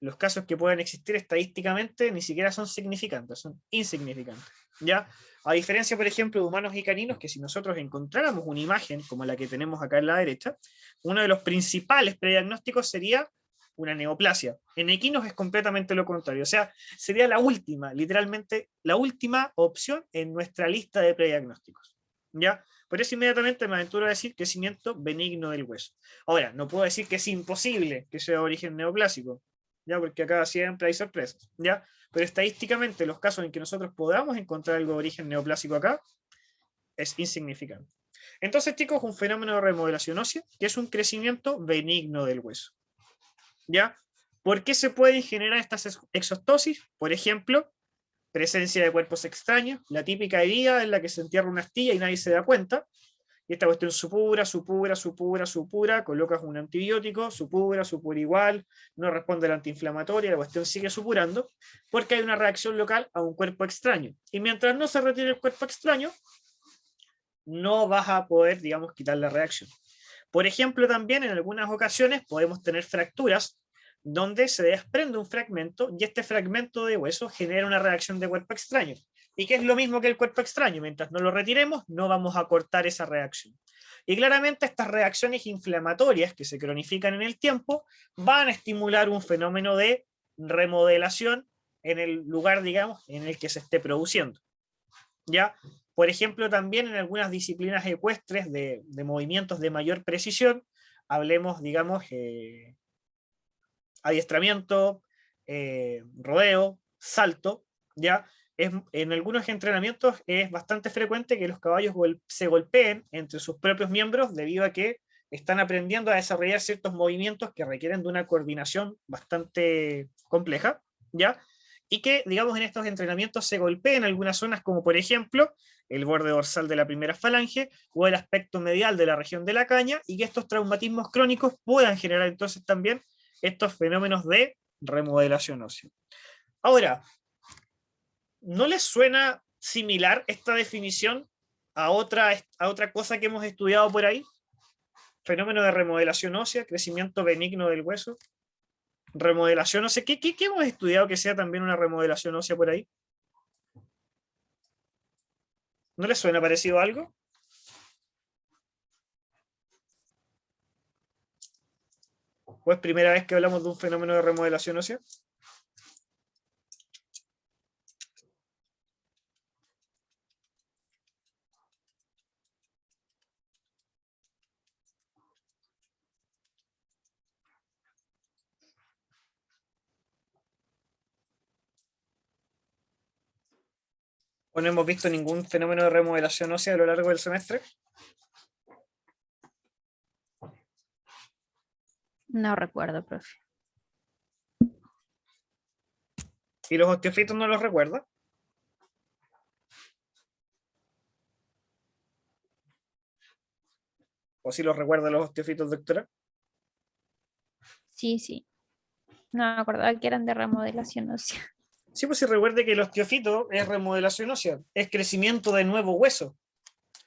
los casos que pueden existir estadísticamente ni siquiera son significantes, son insignificantes. ¿Ya? A diferencia, por ejemplo, de humanos y caninos, que si nosotros encontráramos una imagen como la que tenemos acá en la derecha, uno de los principales prediagnósticos sería una neoplasia. En equinos es completamente lo contrario, o sea, sería la última, literalmente, la última opción en nuestra lista de prediagnósticos. ¿Ya? Por eso inmediatamente me aventuro a decir crecimiento benigno del hueso. Ahora, no puedo decir que es imposible que sea de origen neoplásico, ¿ya? Porque acá siempre hay sorpresas, ¿ya? Pero estadísticamente los casos en que nosotros podamos encontrar algo de origen neoplásico acá es insignificante. Entonces, chicos, un fenómeno de remodelación ósea que es un crecimiento benigno del hueso, ¿ya? ¿Por qué se pueden generar estas exostosis? Por ejemplo, presencia de cuerpos extraños, la típica herida en la que se entierra una astilla y nadie se da cuenta, y esta cuestión supura, colocas un antibiótico, supura igual, no responde al antiinflamatorio, la cuestión sigue supurando, porque hay una reacción local a un cuerpo extraño. Y mientras no se retire el cuerpo extraño, no vas a poder, digamos, quitar la reacción. Por ejemplo, también en algunas ocasiones podemos tener fracturas donde se desprende un fragmento y este fragmento de hueso genera una reacción de cuerpo extraño. ¿Y qué es lo mismo que el cuerpo extraño? Mientras no lo retiremos, no vamos a cortar esa reacción. Y claramente estas reacciones inflamatorias que se cronifican en el tiempo van a estimular un fenómeno de remodelación en el lugar, digamos, en el que se esté produciendo. ¿Ya? Por ejemplo, también en algunas disciplinas ecuestres de movimientos de mayor precisión, hablemos, digamos, adiestramiento, rodeo, salto, ¿ya? En algunos entrenamientos es bastante frecuente que los caballos se golpeen entre sus propios miembros debido a que están aprendiendo a desarrollar ciertos movimientos que requieren de una coordinación bastante compleja, ¿ya? Y que, digamos, en estos entrenamientos se golpeen algunas zonas como, por ejemplo, el borde dorsal de la primera falange o el aspecto medial de la región de la caña, y que estos traumatismos crónicos puedan generar entonces también estos fenómenos de remodelación ósea. Ahora, ¿no les suena similar esta definición a otra cosa que hemos estudiado por ahí? Fenómeno de remodelación ósea, crecimiento benigno del hueso, remodelación ósea. ¿Qué hemos estudiado que sea también una remodelación ósea por ahí? ¿No les suena parecido a algo? ¿O es primera vez que hablamos de un fenómeno de remodelación ósea? ¿O no hemos visto ningún fenómeno de remodelación ósea a lo largo del semestre? No recuerdo, profe. ¿Y los osteofitos no los recuerda? ¿O si los recuerda los osteofitos, doctora? Sí, sí. No me acordaba que eran de remodelación ósea. Sí, pues si recuerde que el osteofito es remodelación ósea, es crecimiento de nuevo hueso,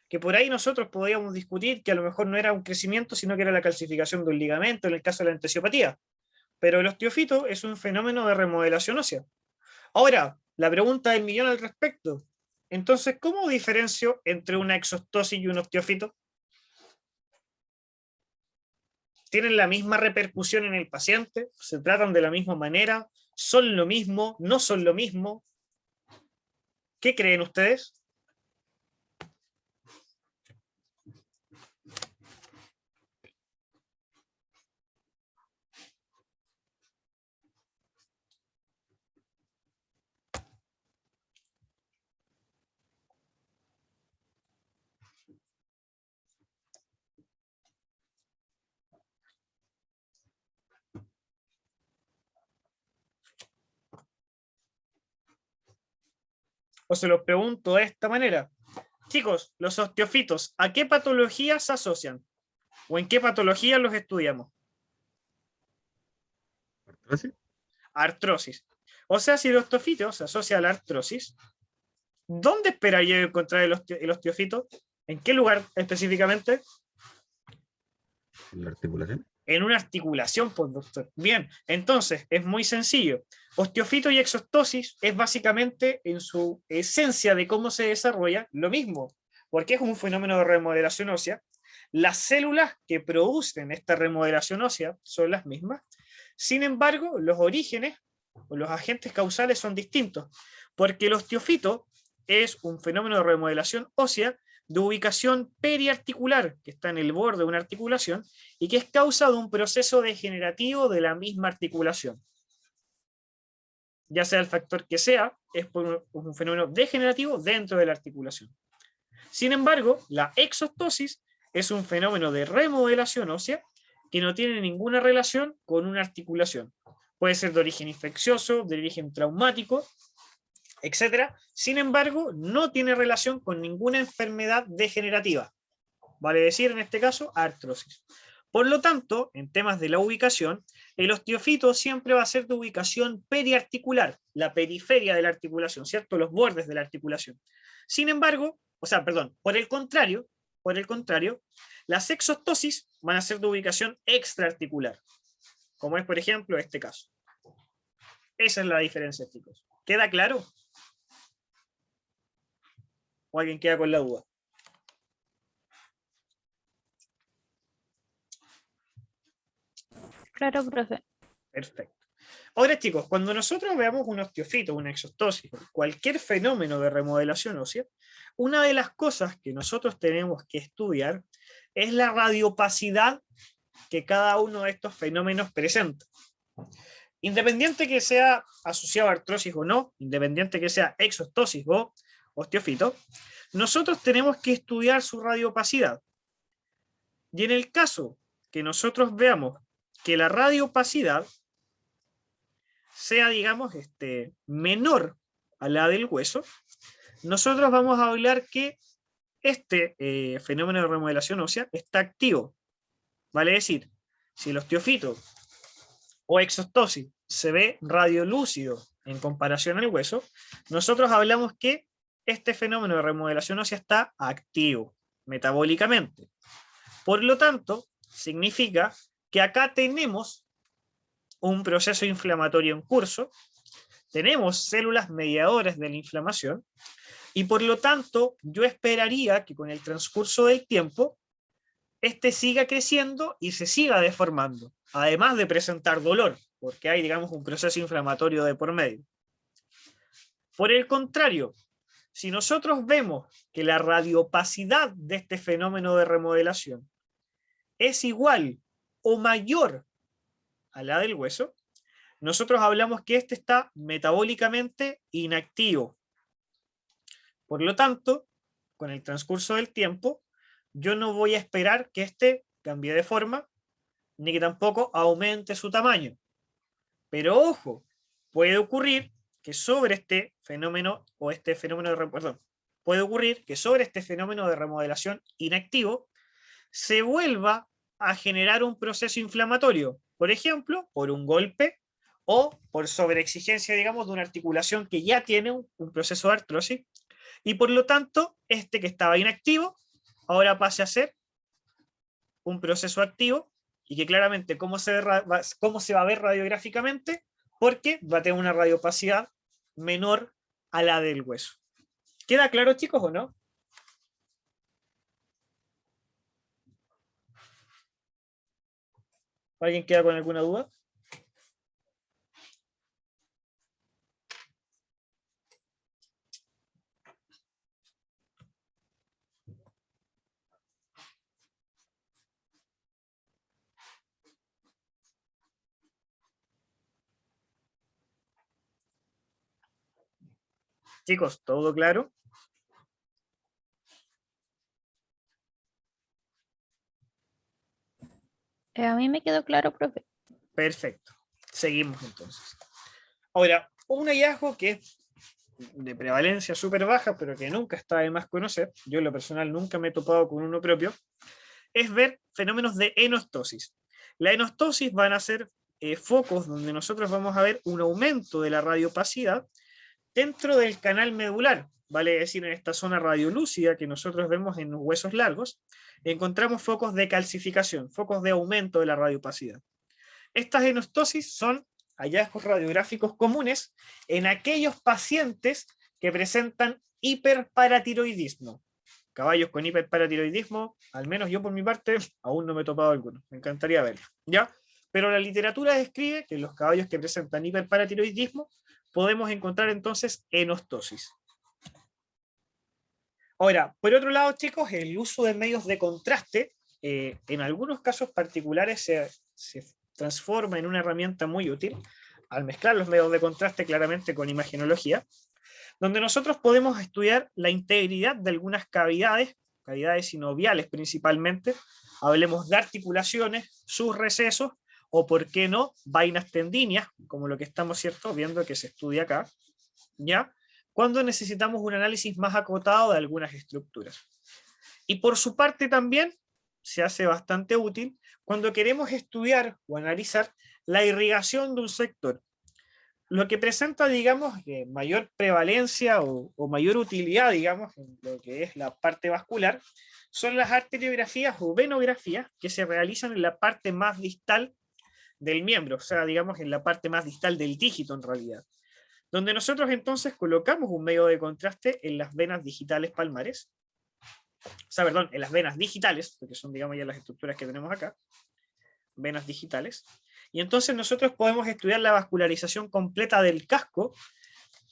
que por ahí nosotros podríamos discutir que a lo mejor no era un crecimiento, sino que era la calcificación de un ligamento en el caso de la entesiopatía. Pero el osteofito es un fenómeno de remodelación ósea. Ahora, la pregunta del millón al respecto. Entonces, ¿cómo diferencio entre una exostosis y un osteofito? ¿Tienen la misma repercusión en el paciente? ¿Se tratan de la misma manera? ¿Son lo mismo? ¿No son lo mismo? ¿Qué creen ustedes? O se los pregunto de esta manera. Chicos, los osteofitos, ¿a qué patologías se asocian? ¿O en qué patologías los estudiamos? ¿Artrosis? Artrosis. O sea, si el osteofito se asocia a la artrosis, ¿dónde esperaría encontrar el osteofito? ¿En qué lugar específicamente? ¿En la articulación? En una articulación, pues, doctor. Bien, entonces es muy sencillo. Osteofito y exostosis es básicamente en su esencia de cómo se desarrolla lo mismo, porque es un fenómeno de remodelación ósea. Las células que producen esta remodelación ósea son las mismas. Sin embargo, los orígenes o los agentes causales son distintos, porque el osteofito es un fenómeno de remodelación ósea de ubicación periarticular, que está en el borde de una articulación, y que es causa de un proceso degenerativo de la misma articulación. Ya sea el factor que sea, es por un fenómeno degenerativo dentro de la articulación. Sin embargo, la exostosis es un fenómeno de remodelación ósea que no tiene ninguna relación con una articulación. Puede ser de origen infeccioso, de origen traumático, etcétera. Sin embargo, no tiene relación con ninguna enfermedad degenerativa. Vale decir, en este caso, artrosis. Por lo tanto, en temas de la ubicación, el osteofito siempre va a ser de ubicación periarticular, la periferia de la articulación, ¿cierto? Los bordes de la articulación. Sin embargo, por el contrario, las exostosis van a ser de ubicación extraarticular, como es, por ejemplo, este caso. Esa es la diferencia, chicos. ¿Queda claro? ¿O alguien queda con la duda? Claro, profe. Perfecto. Ahora, chicos, cuando nosotros veamos un osteofito, una exostosis, cualquier fenómeno de remodelación ósea, una de las cosas que nosotros tenemos que estudiar es la radiopacidad que cada uno de estos fenómenos presenta. Independiente que sea asociado a artrosis o no, independiente que sea exostosis o osteofito, nosotros tenemos que estudiar su radiopacidad. Y en el caso que nosotros veamos que la radiopacidad sea, digamos, menor a la del hueso, nosotros vamos a hablar que este fenómeno de remodelación ósea está activo. Vale decir, si el osteofito o exostosis se ve radiolúcido en comparación al hueso, nosotros hablamos que este fenómeno de remodelación ósea está activo metabólicamente. Por lo tanto, significa que acá tenemos un proceso inflamatorio en curso, tenemos células mediadoras de la inflamación, y por lo tanto yo esperaría que con el transcurso del tiempo este siga creciendo y se siga deformando, además de presentar dolor, porque hay, digamos, un proceso inflamatorio de por medio. Por el contrario, si nosotros vemos que la radiopacidad de este fenómeno de remodelación es igual o mayor a la del hueso, nosotros hablamos que este está metabólicamente inactivo. Por lo tanto, con el transcurso del tiempo, yo no voy a esperar que este cambie de forma, ni que tampoco aumente su tamaño. Pero ojo, puede ocurrir que sobre este fenómeno, puede ocurrir que sobre este fenómeno de remodelación inactivo se vuelva a generar un proceso inflamatorio, por ejemplo, por un golpe o por sobreexigencia, digamos, de una articulación que ya tiene un proceso de artrosis, y por lo tanto, este que estaba inactivo, ahora pase a ser un proceso activo, y que claramente, ¿cómo se va a ver radiográficamente? Porque va a tener una radiopacidad menor a la del hueso. ¿Queda claro, chicos, o no? ¿Alguien queda con alguna duda? Chicos, ¿todo claro? A mí me quedó claro, profe. Perfecto. Seguimos entonces. Ahora, un hallazgo que es de prevalencia súper baja, pero que nunca está de más conocer, yo en lo personal nunca me he topado con uno propio, es ver fenómenos de enostosis. La enostosis van a ser focos donde nosotros vamos a ver un aumento de la radiopacidad dentro del canal medular, vale decir, en esta zona radiolúcida que nosotros vemos en los huesos largos, encontramos focos de calcificación, focos de aumento de la radiopacidad. Estas enostosis son hallazgos radiográficos comunes en aquellos pacientes que presentan hiperparatiroidismo. Caballos con hiperparatiroidismo, al menos yo por mi parte, aún no me he topado alguno. Me encantaría verlo, ¿ya? Pero la literatura describe que en los caballos que presentan hiperparatiroidismo podemos encontrar entonces enostosis. Ahora, por otro lado, chicos, el uso de medios de contraste, en algunos casos particulares se transforma en una herramienta muy útil, al mezclar los medios de contraste claramente con imagenología, donde nosotros podemos estudiar la integridad de algunas cavidades, cavidades sinoviales principalmente, hablemos de articulaciones, sus recesos, o por qué no, vainas tendíneas, como lo que estamos viendo que se estudia acá, ¿ya? Cuando necesitamos un análisis más acotado de algunas estructuras. Y por su parte también se hace bastante útil cuando queremos estudiar o analizar la irrigación de un sector. Lo que presenta, digamos, mayor prevalencia o mayor utilidad, digamos, en lo que es la parte vascular, son las arteriografías o venografías que se realizan en la parte más distal del miembro, o sea, digamos, en la parte más distal del dígito en realidad, donde nosotros entonces colocamos un medio de contraste en las venas digitales palmares, o sea, perdón, en las venas digitales, porque son, digamos, ya las estructuras que tenemos acá, venas digitales, y entonces nosotros podemos estudiar la vascularización completa del casco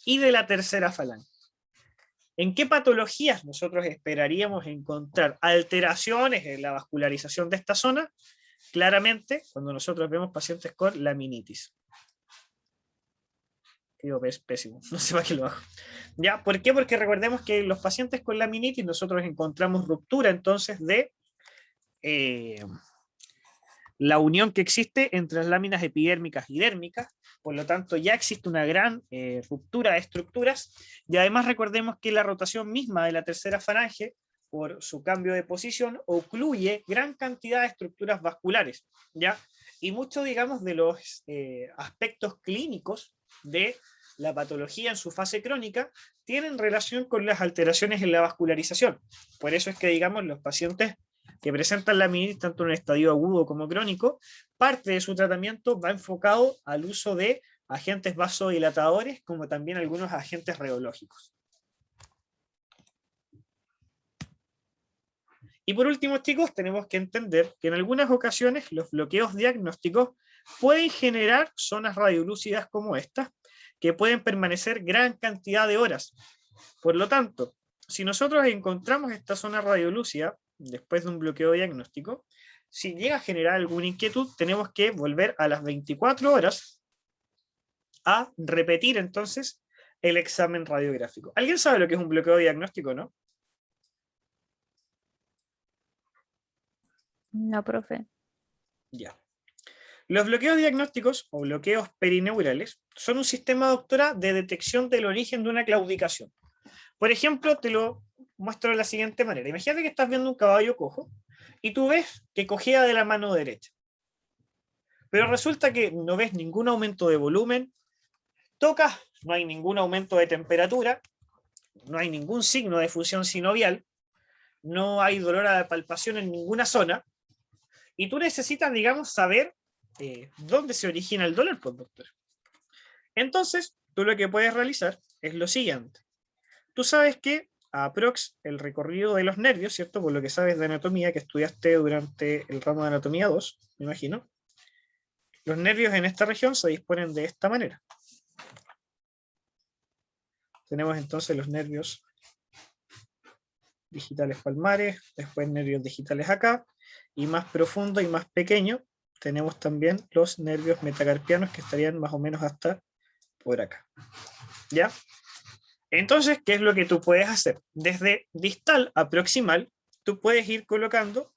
y de la tercera falange. ¿En qué patologías nosotros esperaríamos encontrar alteraciones en la vascularización de esta zona? Claramente, cuando nosotros vemos pacientes con laminitis. Digo, es pésimo, no sé para qué lo hago. ¿Ya? ¿Por qué? Porque recordemos que en los pacientes con laminitis nosotros encontramos ruptura entonces de la unión que existe entre las láminas epidérmicas y dérmicas, por lo tanto ya existe una gran ruptura de estructuras, y además recordemos que la rotación misma de la tercera falange, por su cambio de posición, ocluye gran cantidad de estructuras vasculares, ¿ya? Y mucho, digamos, de los aspectos clínicos de la patología en su fase crónica tienen relación con las alteraciones en la vascularización. Por eso es que, digamos, los pacientes que presentan laminitis tanto en un estadio agudo como crónico, parte de su tratamiento va enfocado al uso de agentes vasodilatadores como también algunos agentes reológicos. Y por último, chicos, tenemos que entender que en algunas ocasiones los bloqueos diagnósticos pueden generar zonas radiolúcidas como estas, que pueden permanecer gran cantidad de horas. Por lo tanto, si nosotros encontramos esta zona radiolúcida después de un bloqueo diagnóstico, si llega a generar alguna inquietud, tenemos que volver a las 24 horas a repetir entonces el examen radiográfico. ¿Alguien sabe lo que es un bloqueo diagnóstico, no? No, profe. Ya. Los bloqueos diagnósticos o bloqueos perineurales son un sistema, doctora, de detección del origen de una claudicación. Por ejemplo, te lo muestro de la siguiente manera. Imagínate que estás viendo un caballo cojo y tú ves que cojea de la mano derecha. Pero resulta que no ves ningún aumento de volumen, tocas, no hay ningún aumento de temperatura, no hay ningún signo de fusión sinovial, no hay dolor a la palpación en ninguna zona, y tú necesitas, digamos, saber dónde se origina el dolor, pues, doctor. Entonces, tú lo que puedes realizar es lo siguiente. Tú sabes que aprox el recorrido de los nervios, ¿cierto? Por lo que sabes de anatomía, que estudiaste durante el ramo de anatomía 2, me imagino. Los nervios en esta región se disponen de esta manera. Tenemos entonces los nervios digitales palmares, después nervios digitales acá, y más profundo y más pequeño tenemos también los nervios metacarpianos que estarían más o menos hasta por acá. ¿Ya? Entonces, ¿qué es lo que tú puedes hacer? Desde distal a proximal, tú puedes ir colocando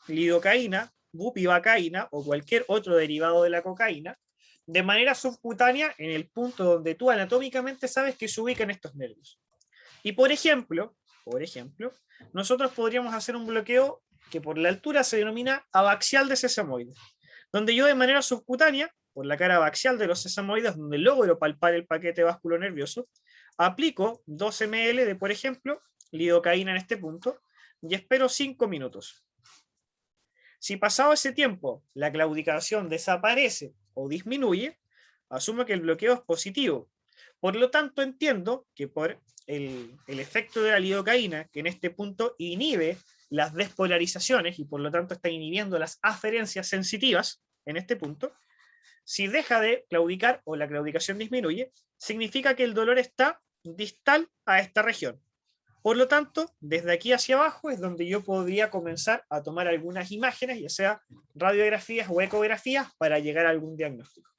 lidocaína, bupivacaína o cualquier otro derivado de la cocaína de manera subcutánea en el punto donde tú anatómicamente sabes que se ubican estos nervios. Y por ejemplo, nosotros podríamos hacer un bloqueo que por la altura se denomina abaxial de sesamoides, donde yo de manera subcutánea, por la cara abaxial de los sesamoides, donde logro palpar el paquete vasculonervioso, aplico 2 ml de, por ejemplo, lidocaína en este punto, y espero 5 minutos. Si pasado ese tiempo la claudicación desaparece o disminuye, asumo que el bloqueo es positivo. Por lo tanto, entiendo que por el efecto de la lidocaína, que en este punto inhibe las despolarizaciones y por lo tanto está inhibiendo las aferencias sensitivas en este punto, si deja de claudicar o la claudicación disminuye, significa que el dolor está distal a esta región. Por lo tanto, desde aquí hacia abajo es donde yo podría comenzar a tomar algunas imágenes, ya sea radiografías o ecografías, para llegar a algún diagnóstico.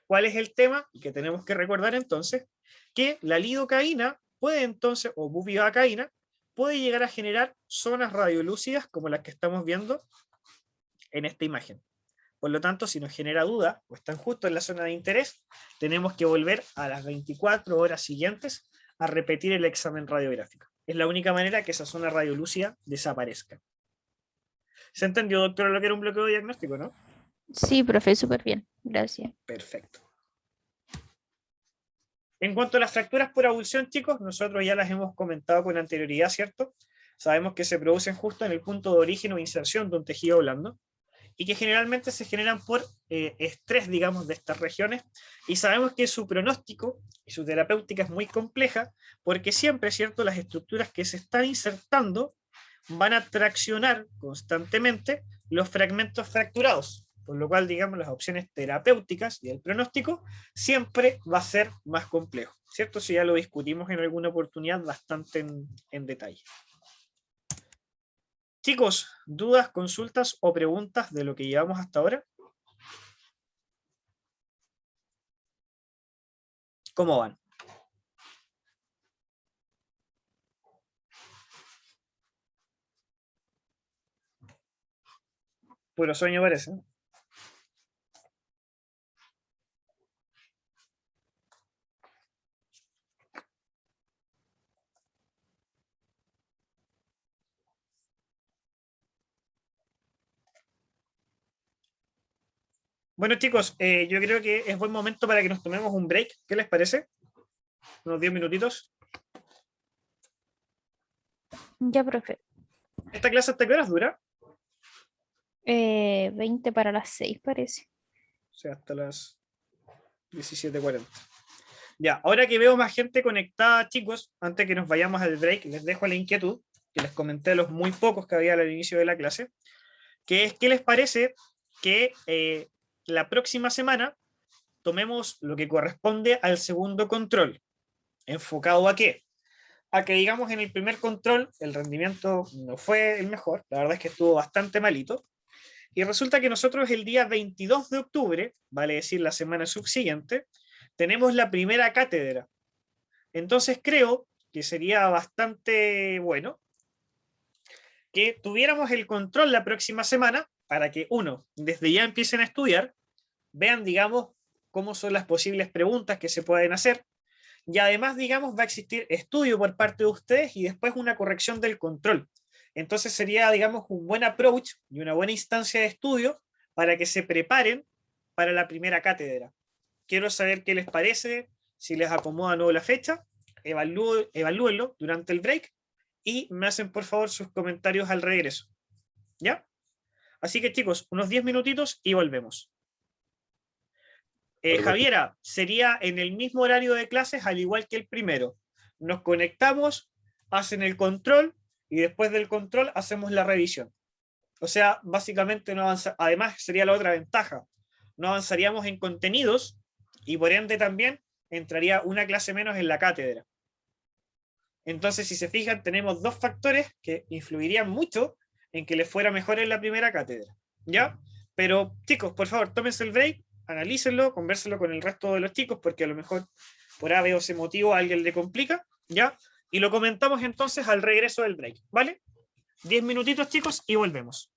¿Cuál es el tema? Que tenemos que recordar entonces que la lidocaína puede entonces, o bupivacaína, puede llegar a generar zonas radiolúcidas como las que estamos viendo en esta imagen. Por lo tanto, si nos genera duda o están justo en la zona de interés, tenemos que volver a las 24 horas siguientes a repetir el examen radiográfico. Es la única manera que esa zona radiolúcida desaparezca. ¿Se entendió, doctora, lo que era un bloqueo diagnóstico, no? Sí, profe, súper bien. Gracias. Perfecto. En cuanto a las fracturas por abulsión, chicos, nosotros ya las hemos comentado con anterioridad, ¿cierto? Sabemos que se producen justo en el punto de origen o inserción de un tejido blando y que generalmente se generan por estrés, digamos, de estas regiones, y sabemos que su pronóstico y su terapéutica es muy compleja, porque siempre, ¿cierto?, las estructuras que se están insertando van a traccionar constantemente los fragmentos fracturados, por lo cual, digamos, las opciones terapéuticas y el pronóstico siempre va a ser más complejo, ¿cierto? Eso ya lo discutimos en alguna oportunidad bastante en detalle. Chicos, ¿dudas, consultas o preguntas de lo que llevamos hasta ahora? ¿Cómo van? Puro sueño parece. Bueno, chicos, yo creo que es buen momento para que nos tomemos un break. ¿Qué les parece? Unos 10 minutitos. Ya, profe. ¿Esta clase hasta qué horas dura? 20 para las 6 parece. O sea, hasta las 17:40. Ya, ahora que veo más gente conectada, chicos, antes que nos vayamos al break, les dejo la inquietud, que les comenté a los muy pocos que había al inicio de la clase, que es, ¿qué les parece que la próxima semana tomemos lo que corresponde al segundo control? ¿Enfocado a qué? A que, digamos, en el primer control el rendimiento no fue el mejor, la verdad es que estuvo bastante malito, y resulta que nosotros el día 22 de octubre, vale decir la semana subsiguiente, tenemos la primera cátedra. Entonces creo que sería bastante bueno que tuviéramos el control la próxima semana para que, uno, desde ya empiecen a estudiar, vean, digamos, cómo son las posibles preguntas que se pueden hacer, y además, digamos, va a existir estudio por parte de ustedes y después una corrección del control. Entonces sería, digamos, un buen approach y una buena instancia de estudio para que se preparen para la primera cátedra. Quiero saber qué les parece, si les acomoda o no la fecha, evalúenlo durante el break y me hacen por favor sus comentarios al regreso. ¿Ya? Así que chicos, unos 10 minutitos y volvemos. Javiera, sería en el mismo horario de clases al igual que el primero. Nos conectamos, hacen el control y después del control hacemos la revisión. O sea, básicamente no avanza. Además sería la otra ventaja. No avanzaríamos en contenidos y por ende también entraría una clase menos en la cátedra. Entonces, si se fijan, tenemos dos factores que influirían mucho en que les fuera mejor en la primera cátedra. ¿Ya? Pero, chicos, por favor, tómense el break, analícenlo, convérsenlo con el resto de los chicos, porque a lo mejor por A, B o C motivo a alguien le complica, ¿ya? Y lo comentamos entonces al regreso del break, ¿vale? 10 minutitos, chicos, y volvemos.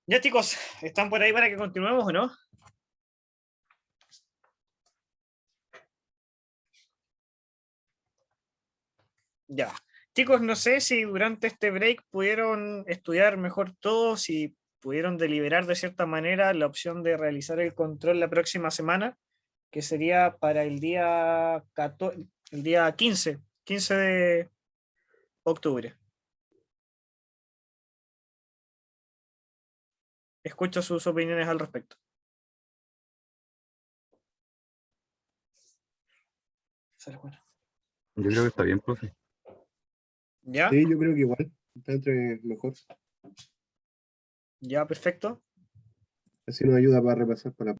Ya chicos, ¿están por ahí para que continuemos o no? Ya. Chicos, no sé si durante este break pudieron estudiar mejor todos, si pudieron deliberar de cierta manera la opción de realizar el control la próxima semana, que sería para el día 14, el día 15 de octubre. Escucho sus opiniones al respecto. Yo creo que está bien, profe. ¿Ya? Sí, yo creo que igual. Está entre mejor. Ya, perfecto. Así nos ayuda para repasar para.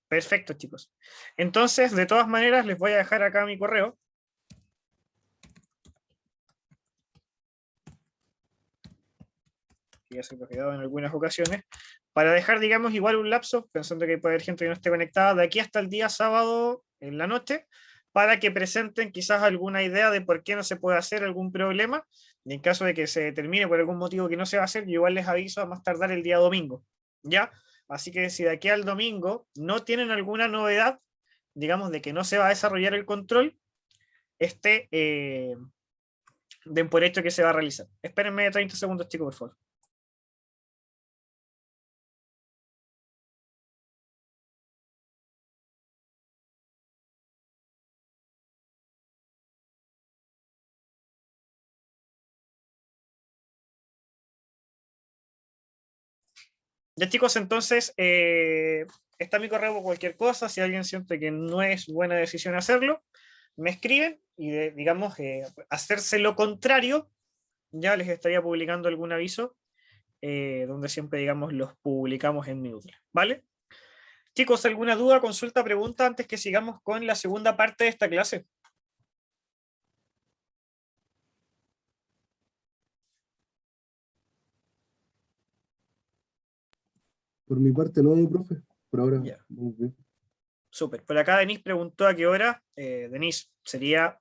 Perfecto, chicos. Entonces, de todas maneras, les voy a dejar acá mi correo. Que ya se lo he quedado en algunas ocasiones. Para dejar, digamos, igual un lapso, pensando que puede haber gente que no esté conectada, de aquí hasta el día sábado en la noche, para que presenten quizás alguna idea de por qué no se puede hacer, algún problema. Y en caso de que se determine por algún motivo que no se va a hacer, yo igual les aviso a más tardar el día domingo. ¿Ya? Así que si de aquí al domingo no tienen alguna novedad, digamos, de que no se va a desarrollar el control, den por hecho que se va a realizar. Espérenme 30 segundos, chicos, por favor. Ya chicos, entonces está mi correo por cualquier cosa. Si alguien siente que no es buena decisión hacerlo, me escriben y digamos, hacerse lo contrario, ya les estaría publicando algún aviso, donde siempre, digamos, los publicamos en Moodle, ¿vale? Chicos, ¿alguna duda, consulta, pregunta antes que sigamos con la segunda parte de esta clase? Por mi parte, no, profe. Por ahora, Ya. vamos bien. Súper. Por acá Denise preguntó a qué hora. Denise, sería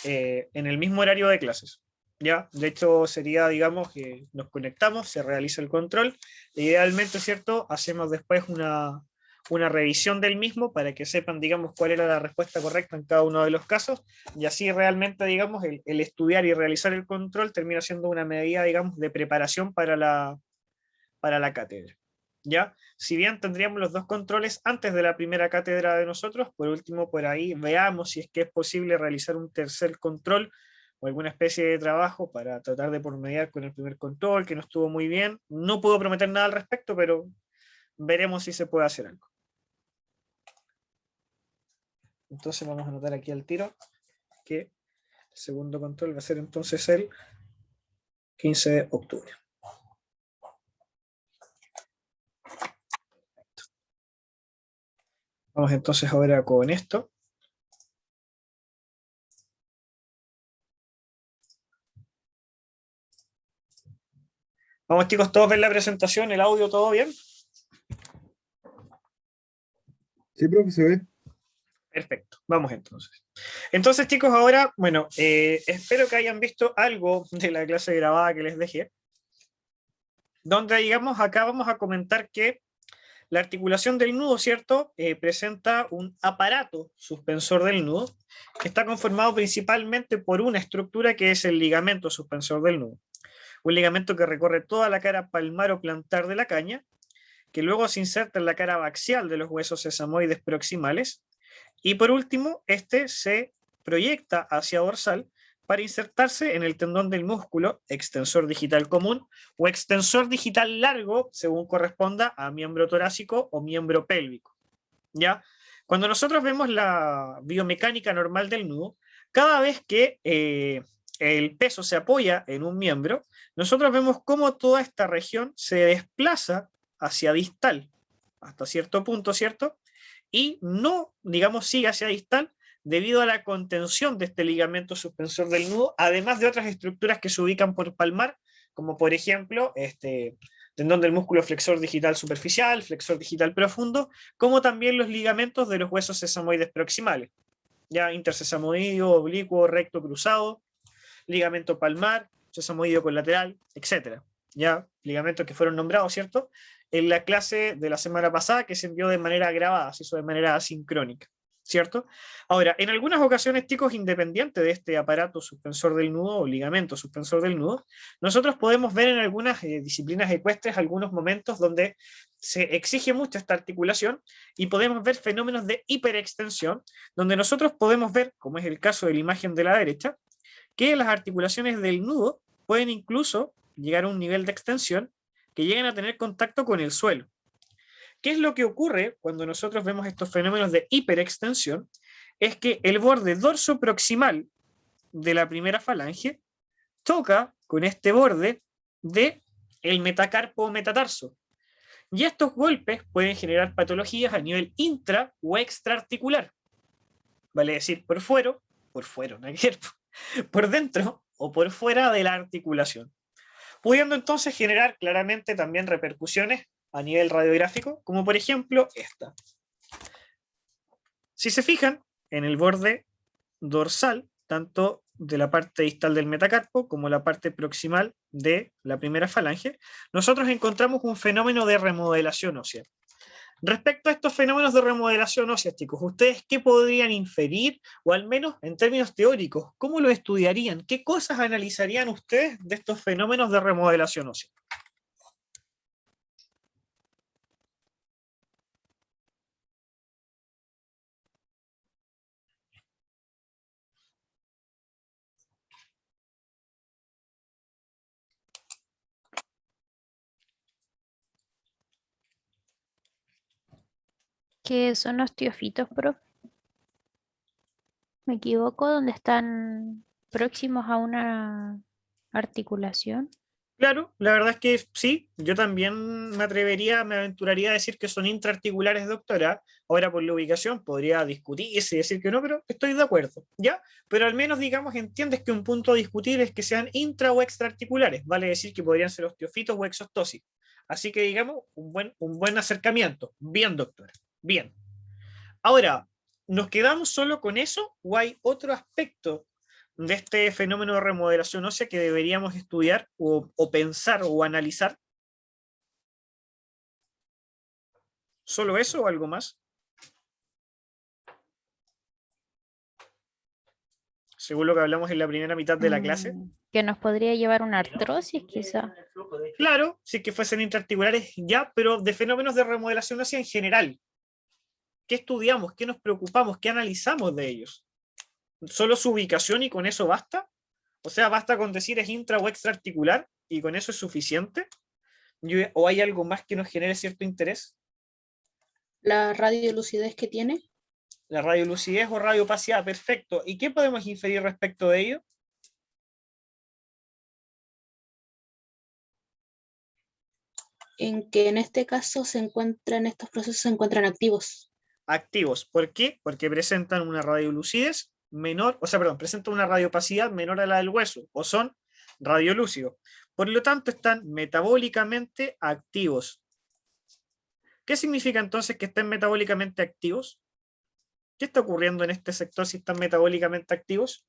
en el mismo horario de clases. ¿Ya? De hecho, sería, digamos, que nos conectamos, se realiza el control. Idealmente, ¿cierto? Hacemos después una revisión del mismo para que sepan, digamos, cuál era la respuesta correcta en cada uno de los casos. Y así realmente, digamos, el estudiar y realizar el control termina siendo una medida, digamos, de preparación para la cátedra. ¿Ya? Si bien tendríamos los dos controles antes de la primera cátedra de nosotros, por último, por ahí veamos si es que es posible realizar un tercer control o alguna especie de trabajo para tratar de promediar con el primer control, que no estuvo muy bien. No puedo prometer nada al respecto, pero veremos si se puede hacer algo. Entonces vamos a anotar aquí al tiro que el segundo control va a ser entonces el 15 de octubre. Vamos entonces ahora con esto. Vamos chicos, ¿todos ven la presentación, el audio, todo bien? Sí, profe, se ve. Perfecto, vamos entonces. Entonces chicos, ahora, bueno, espero que hayan visto algo de la clase grabada que les dejé, donde digamos acá vamos a comentar que la articulación del nudo, ¿cierto? Presenta un aparato suspensor del nudo que está conformado principalmente por una estructura que es el ligamento suspensor del nudo. Un ligamento que recorre toda la cara palmar o plantar de la caña, que luego se inserta en la cara baxial de los huesos sesamoides proximales, y por último, este se proyecta hacia dorsal para insertarse en el tendón del músculo extensor digital común o extensor digital largo, según corresponda a miembro torácico o miembro pélvico. ¿Ya? Cuando nosotros vemos la biomecánica normal del nudo, cada vez que el peso se apoya en un miembro, nosotros vemos cómo toda esta región se desplaza hacia distal, hasta cierto punto, ¿cierto? Y no, digamos, sigue hacia distal debido a la contención de este ligamento suspensor del nudo, además de otras estructuras que se ubican por palmar, como por ejemplo, tendón del músculo flexor digital superficial, flexor digital profundo, como también los ligamentos de los huesos sesamoides proximales, ya intersesamoideo, oblicuo, recto, cruzado, ligamento palmar, sesamoideo colateral, etc. Ya, ligamentos que fueron nombrados, ¿cierto? En la clase de la semana pasada que se envió de manera grabada, se hizo de manera asincrónica, ¿cierto? Ahora, en algunas ocasiones, chicos, independiente de este aparato suspensor del nudo o ligamento suspensor del nudo, nosotros podemos ver en algunas disciplinas ecuestres algunos momentos donde se exige mucho esta articulación y podemos ver fenómenos de hiperextensión, donde nosotros podemos ver, como es el caso de la imagen de la derecha, que las articulaciones del nudo pueden incluso llegar a un nivel de extensión que llegan a tener contacto con el suelo. ¿Qué es lo que ocurre cuando nosotros vemos estos fenómenos de hiperextensión? Es que el borde dorso proximal de la primera falange choca con este borde del metacarpo o metatarso. Y estos golpes pueden generar patologías a nivel intra o extraarticular. Vale decir, por fuera, ¿no es cierto? Por dentro o por fuera de la articulación, pudiendo entonces generar claramente también repercusiones a nivel radiográfico, como por ejemplo esta. Si se fijan, en el borde dorsal, tanto de la parte distal del metacarpo como la parte proximal de la primera falange, nosotros encontramos un fenómeno de remodelación ósea. Respecto a estos fenómenos de remodelación ósea, chicos, ¿ustedes qué podrían inferir, o al menos en términos teóricos, cómo lo estudiarían? ¿Qué cosas analizarían ustedes de estos fenómenos de remodelación ósea? ¿Qué son los osteofitos, profe? ¿Me equivoco? ¿Dónde están próximos a una articulación? Claro, la verdad es que sí, yo también me aventuraría a decir que son intraarticulares, doctora. Ahora por la ubicación podría discutirse y decir que no, pero estoy de acuerdo, ¿ya? Pero al menos, digamos, entiendes que un punto a discutir es que sean intra o extraarticulares, vale decir que podrían ser osteofitos o exostosis. Así que, digamos, un buen acercamiento. Bien, doctora, bien. Ahora, ¿nos quedamos solo con eso o hay otro aspecto de este fenómeno de remodelación ósea que deberíamos estudiar o pensar o analizar? ¿Solo eso o algo más? Según lo que hablamos en la primera mitad de la clase. Que nos podría llevar una artrosis, quizá. Claro, si que fuesen intraarticulares ya, pero de fenómenos de remodelación ósea en general. ¿Qué estudiamos? ¿Qué nos preocupamos? ¿Qué analizamos de ellos? ¿Solo su ubicación y con eso basta? O sea, ¿basta con decir es intra o extraarticular y con eso es suficiente? ¿O hay algo más que nos genere cierto interés? La radiolucidez que tiene. La radiolucidez o radiopacidad, perfecto. ¿Y qué podemos inferir respecto de ello? En que en este caso estos procesos se encuentran activos. Activos. ¿Por qué? Porque presentan una radiolucidez menor, o sea, perdón, presentan una radiopacidad menor a la del hueso, o son radiolúcidos. Por lo tanto, están metabólicamente activos. ¿Qué significa entonces que estén metabólicamente activos? ¿Qué está ocurriendo en este sector si están metabólicamente activos?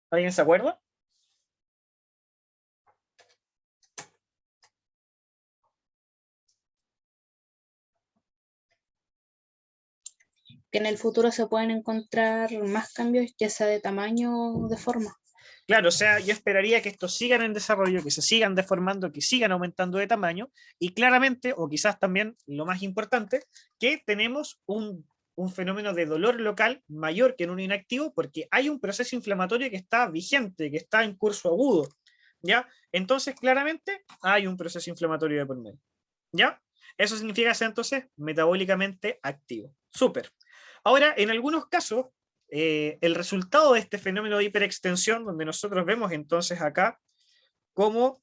¿Alguien se acuerda? Que en el futuro se pueden encontrar más cambios, ya sea de tamaño o de forma. Claro, o sea, yo esperaría que estos sigan en desarrollo, que se sigan deformando, que sigan aumentando de tamaño, y claramente, o quizás también lo más importante, que tenemos un fenómeno de dolor local mayor que en un inactivo, porque hay un proceso inflamatorio que está vigente, que está en curso agudo, ¿ya? Entonces, claramente, hay un proceso inflamatorio de por medio, ¿ya? Eso significa ser entonces metabólicamente activo. Súper. Ahora, en algunos casos, el resultado de este fenómeno de hiperextensión, donde nosotros vemos entonces acá cómo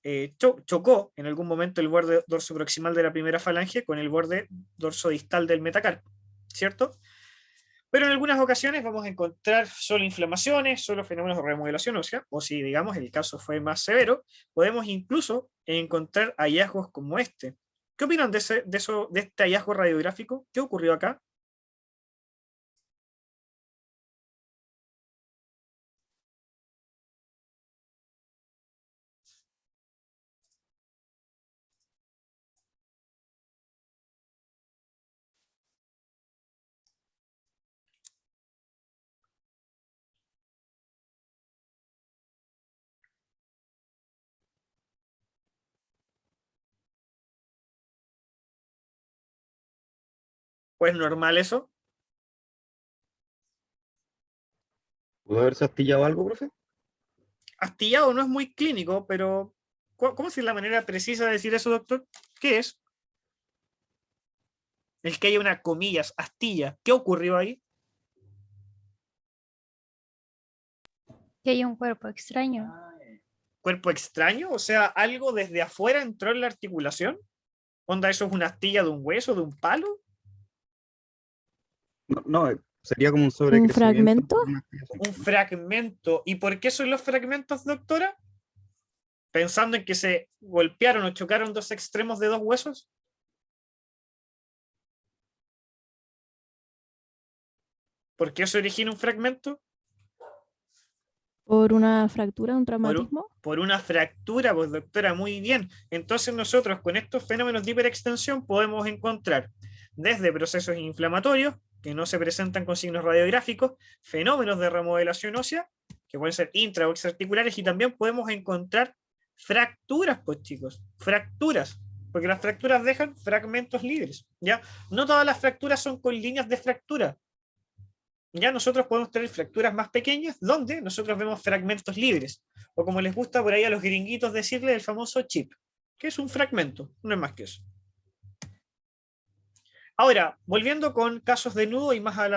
chocó en algún momento el borde dorso proximal de la primera falange con el borde dorso distal del metacarpo, ¿cierto? Pero en algunas ocasiones vamos a encontrar solo inflamaciones, solo fenómenos de remodelación ósea, o si, digamos, el caso fue más severo, podemos incluso encontrar hallazgos como este. ¿Qué opinan de este hallazgo radiográfico? ¿Qué ocurrió acá? Pues normal eso. ¿Pudo haberse astillado algo, profe? Astillado no es muy clínico, pero ¿cómo es la manera precisa de decir eso, doctor? ¿Qué es? El que haya una, comillas, astilla. ¿Qué ocurrió ahí? Que hay un cuerpo extraño. ¿Cuerpo extraño? O sea, algo desde afuera entró en la articulación. ¿Onda, eso es una astilla de un hueso, de un palo? No, no, sería como un sobrecrecimiento. fragmento? de una astilla así. Un fragmento. ¿Y por qué son los fragmentos, doctora? Pensando en que se golpearon o chocaron dos extremos de dos huesos. ¿Por qué se origina un fragmento? ¿Por una fractura, un Por, traumatismo? por una fractura, pues doctora, muy bien. Entonces nosotros con estos fenómenos de hiperextensión podemos encontrar desde procesos inflamatorios que no se presentan con signos radiográficos, fenómenos de remodelación ósea, que pueden ser intra o extraarticulares, y también podemos encontrar fracturas, pues chicos, fracturas, porque las fracturas dejan fragmentos libres, ¿ya? No todas las fracturas son con líneas de fractura. Ya nosotros podemos tener fracturas más pequeñas donde nosotros vemos fragmentos libres, o como les gusta por ahí a los gringuitos decirle, el famoso chip, que es un fragmento, no es más que eso. Ahora, volviendo con casos de nudo y más a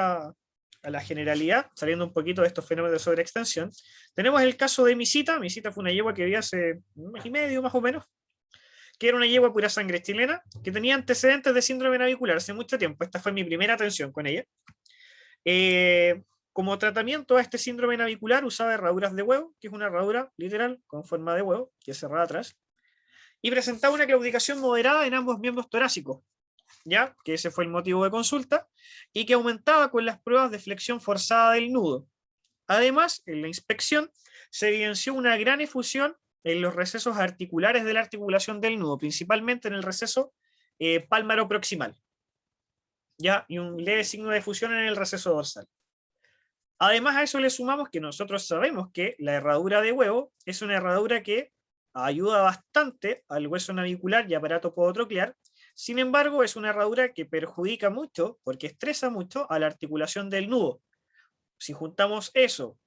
la generalidad, saliendo un poquito de estos fenómenos de sobreextensión, tenemos el caso de Misita. Misita fue una yegua que vivía hace un mes y medio más o menos, que era una yegua pura sangre chilena, que tenía antecedentes de síndrome navicular hace mucho tiempo. Esta fue mi primera atención con ella. Como tratamiento a este síndrome navicular usaba herraduras de huevo, que es una herradura literal con forma de huevo, que es cerrada atrás, y presentaba una claudicación moderada en ambos miembros torácicos, ya que ese fue el motivo de consulta, y que aumentaba con las pruebas de flexión forzada del nudo. Además, en la inspección se evidenció una gran efusión en los recesos articulares de la articulación del nudo, principalmente en el receso pálmaro proximal, ¿ya? Y un leve signo de fusión en el receso dorsal. Además a eso le sumamos que nosotros sabemos que la herradura de huevo es una herradura que ayuda bastante al hueso navicular y aparato podotroclear. Sin embargo, es una herradura que perjudica mucho, porque estresa mucho, a la articulación del nudo. Si juntamos eso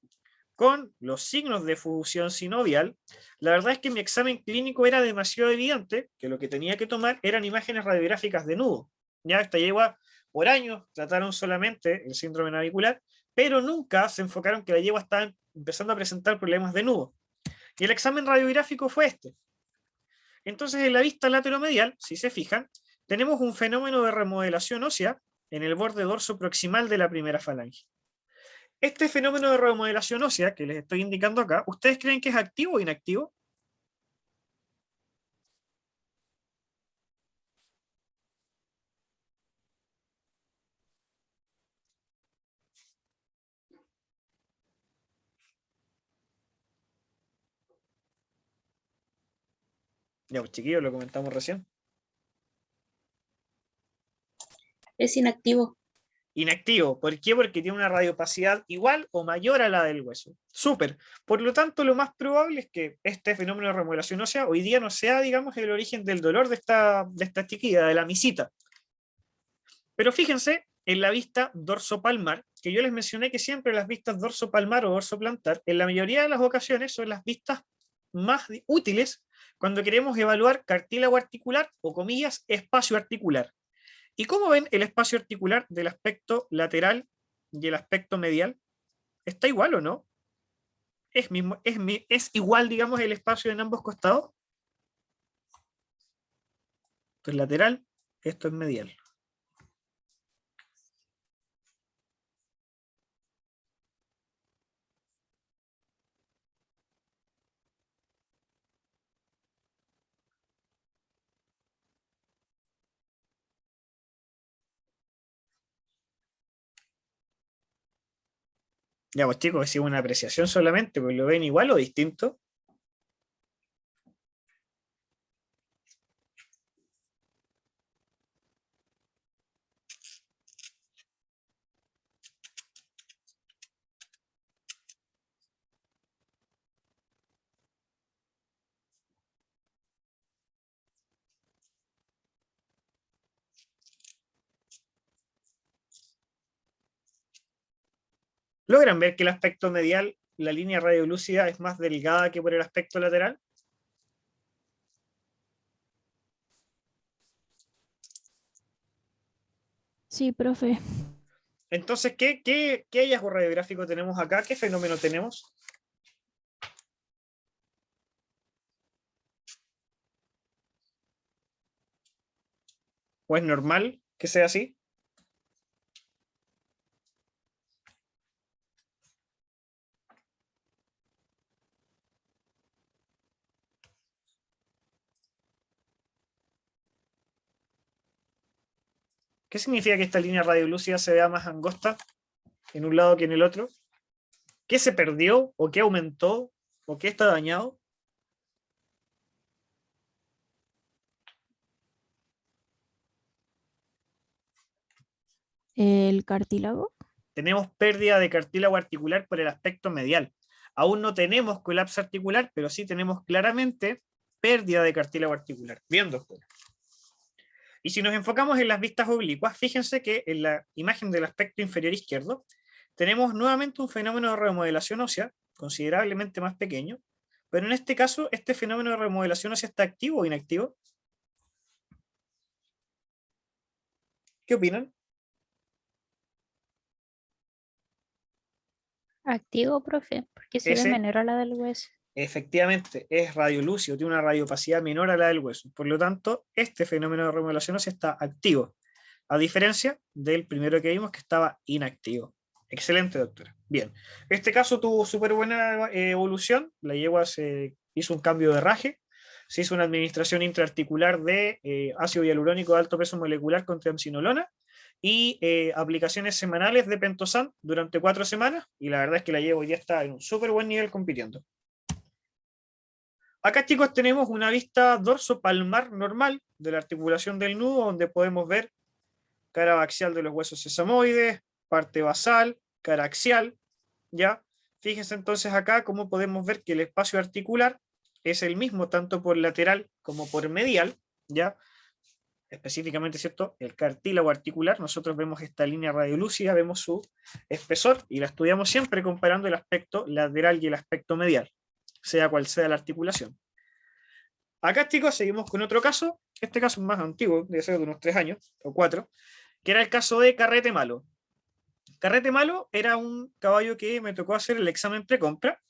con los signos de fusión sinovial, la verdad es que mi examen clínico era demasiado evidente que lo que tenía que tomar eran imágenes radiográficas de nudo. Ya esta yegua por años trataron solamente el síndrome navicular, pero nunca se enfocaron que la yegua estaba empezando a presentar problemas de nudo. Y el examen radiográfico fue este. Entonces en la vista lateromedial, si se fijan, tenemos un fenómeno de remodelación ósea en el borde dorso proximal de la primera falange. Este fenómeno de remodelación ósea que les estoy indicando acá, ¿ustedes creen que es activo o inactivo? Ya, pues chiquillos, lo comentamos recién. Es inactivo. Inactivo. ¿Por qué? Porque tiene una radiopacidad igual o mayor a la del hueso. Súper. Por lo tanto, lo más probable es que este fenómeno de remodelación ósea hoy día no sea, digamos, el origen del dolor de esta chiquilla, de la misita. Pero fíjense en la vista dorsopalmar, que yo les mencioné que siempre las vistas dorsopalmar o dorsoplantar, en la mayoría de las ocasiones son las vistas más útiles cuando queremos evaluar cartílago articular o, comillas, espacio articular. ¿Y cómo ven el espacio articular del aspecto lateral y el aspecto medial? ¿Está igual o no? ¿Es igual, digamos, el espacio en ambos costados? Esto es lateral, esto es medial. Ya, pues chicos, es una apreciación solamente, pues lo ven igual o distinto. ¿Logran ver que el aspecto medial, la línea radiolúcida, es más delgada que por el aspecto lateral? Sí, profe. Entonces, ¿qué hallazgo radiográfico tenemos acá? ¿Qué fenómeno tenemos? ¿O es normal que sea así? ¿Qué significa que esta línea radiolúcida se vea más angosta en un lado que en el otro? ¿Qué se perdió o qué aumentó o qué está dañado? El cartílago. Tenemos pérdida de cartílago articular por el aspecto medial. Aún no tenemos colapso articular, pero sí tenemos claramente pérdida de cartílago articular. Bien, doctora. Y si nos enfocamos en las vistas oblicuas, fíjense que en la imagen del aspecto inferior izquierdo tenemos nuevamente un fenómeno de remodelación ósea, considerablemente más pequeño, pero en este caso, ¿este fenómeno de remodelación ósea está activo o inactivo? ¿Qué opinan? Activo, profe, porque se ve Ese, menor a la del hueso. efectivamente, es radiolúcido, tiene una radiopacidad menor a la del hueso. Por lo tanto, este fenómeno de remodelación ósea está activo, a diferencia del primero que vimos que estaba inactivo. Excelente, doctora. Bien, este caso tuvo súper buena evolución. La yegua se hizo un cambio de raje, se hizo una administración intraarticular de ácido hialurónico de alto peso molecular con triamcinolona y aplicaciones semanales de pentosan durante 4 semanas, y la verdad es que la yegua ya está en un súper buen nivel compitiendo. Acá, chicos, tenemos una vista dorsopalmar normal de la articulación del nudo, donde podemos ver cara axial de los huesos sesamoides, parte basal, cara axial, ¿ya? Fíjense entonces acá cómo podemos ver que el espacio articular es el mismo tanto por lateral como por medial, ¿ya? Específicamente, ¿cierto? El cartílago articular, nosotros vemos esta línea radiolúcida, vemos su espesor y la estudiamos siempre comparando el aspecto lateral y el aspecto medial, sea cual sea la articulación. Acá, chicos, seguimos con otro caso. Este caso es más antiguo, debe ser de unos 3 años o 4, que era el caso de Carrete Malo. Carrete Malo era un caballo que me tocó hacer el examen precompra.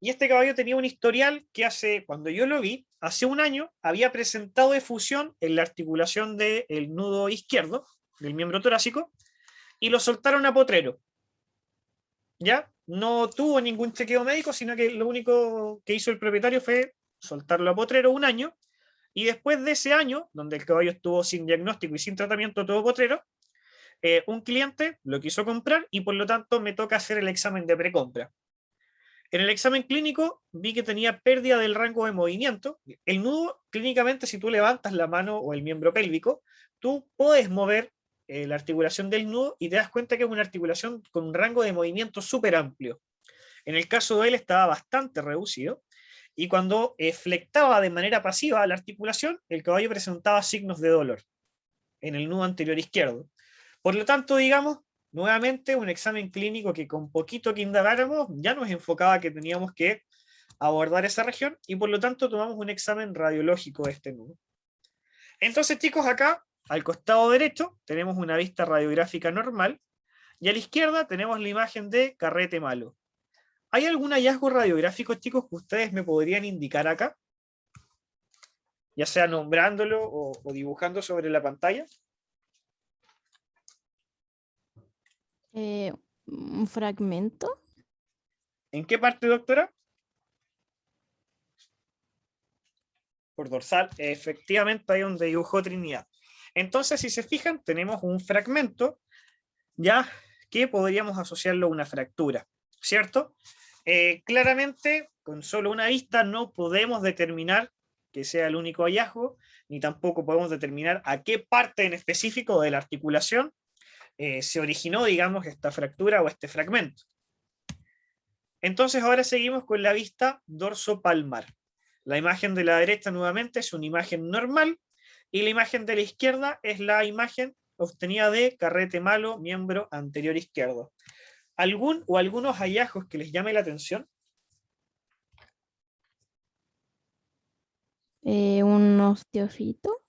Y este caballo tenía un historial que cuando yo lo vi, hace un año, había presentado efusión en la articulación del nudo izquierdo, del miembro torácico, y lo soltaron a potrero. ¿Ya? No tuvo ningún chequeo médico, sino que lo único que hizo el propietario fue soltarlo a potrero un año, y después de ese año, donde el caballo estuvo sin diagnóstico y sin tratamiento todo potrero, un cliente lo quiso comprar y por lo tanto me toca hacer el examen de precompra. En el examen clínico vi que tenía pérdida del rango de movimiento. El nudo, clínicamente, si tú levantas la mano o el miembro pélvico, tú puedes mover la articulación del nudo y te das cuenta que es una articulación con un rango de movimiento súper amplio. En el caso de él estaba bastante reducido y cuando flectaba de manera pasiva la articulación, el caballo presentaba signos de dolor en el nudo anterior izquierdo. Por lo tanto, digamos, nuevamente un examen clínico que con poquito que indagáramos ya nos enfocaba que teníamos que abordar esa región y por lo tanto tomamos un examen radiológico de este nudo. Entonces, chicos, acá al costado derecho tenemos una vista radiográfica normal y a la izquierda tenemos la imagen de Carrete Malo. ¿Hay algún hallazgo radiográfico, chicos, que ustedes me podrían indicar acá? Ya sea nombrándolo o dibujando sobre la pantalla. Un fragmento. ¿En qué parte, doctora? Por dorsal, efectivamente ahí donde dibujó Trinidad. Entonces, si se fijan, tenemos un fragmento ya que podríamos asociarlo a una fractura, ¿cierto? Claramente, con solo una vista no podemos determinar que sea el único hallazgo, ni tampoco podemos determinar a qué parte en específico de la articulación se originó, digamos, esta fractura o este fragmento. Entonces ahora seguimos con la vista dorsopalmar. La imagen de la derecha nuevamente es una imagen normal y la imagen de la izquierda es la imagen obtenida de carrete malo, miembro anterior izquierdo. ¿Algún o algunos hallazgos que les llame la atención? Un osteofito.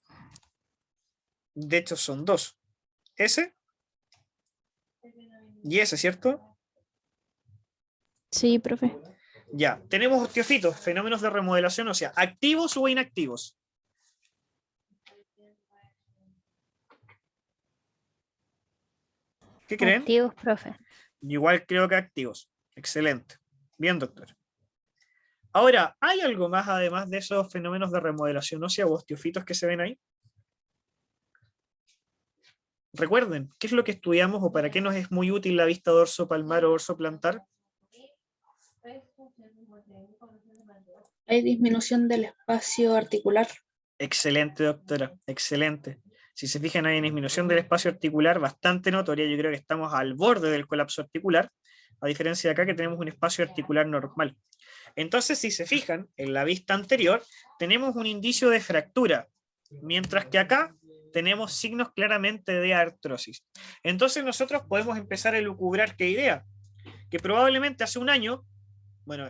De hecho son dos. Ese y ese, ¿cierto? Sí, profe. Ya, tenemos osteofitos, fenómenos de remodelación ósea, activos o inactivos. ¿Qué creen? Activos, profe. Igual creo que activos. Excelente. Bien, doctor. Ahora, ¿hay algo más además de esos fenómenos de remodelación ósea o osteofitos que se ven ahí? Recuerden, ¿qué es lo que estudiamos o para qué nos es muy útil la vista dorsopalmar o dorsoplantar? Hay disminución del espacio articular. Excelente, doctora, excelente. Si se fijan, hay una disminución del espacio articular bastante notoria. Yo creo que estamos al borde del colapso articular, a diferencia de acá que tenemos un espacio articular normal. Entonces, si se fijan, en la vista anterior tenemos un indicio de fractura, mientras que acá tenemos signos claramente de artrosis. Entonces nosotros podemos empezar a elucubrar qué idea, que probablemente hace un año, bueno,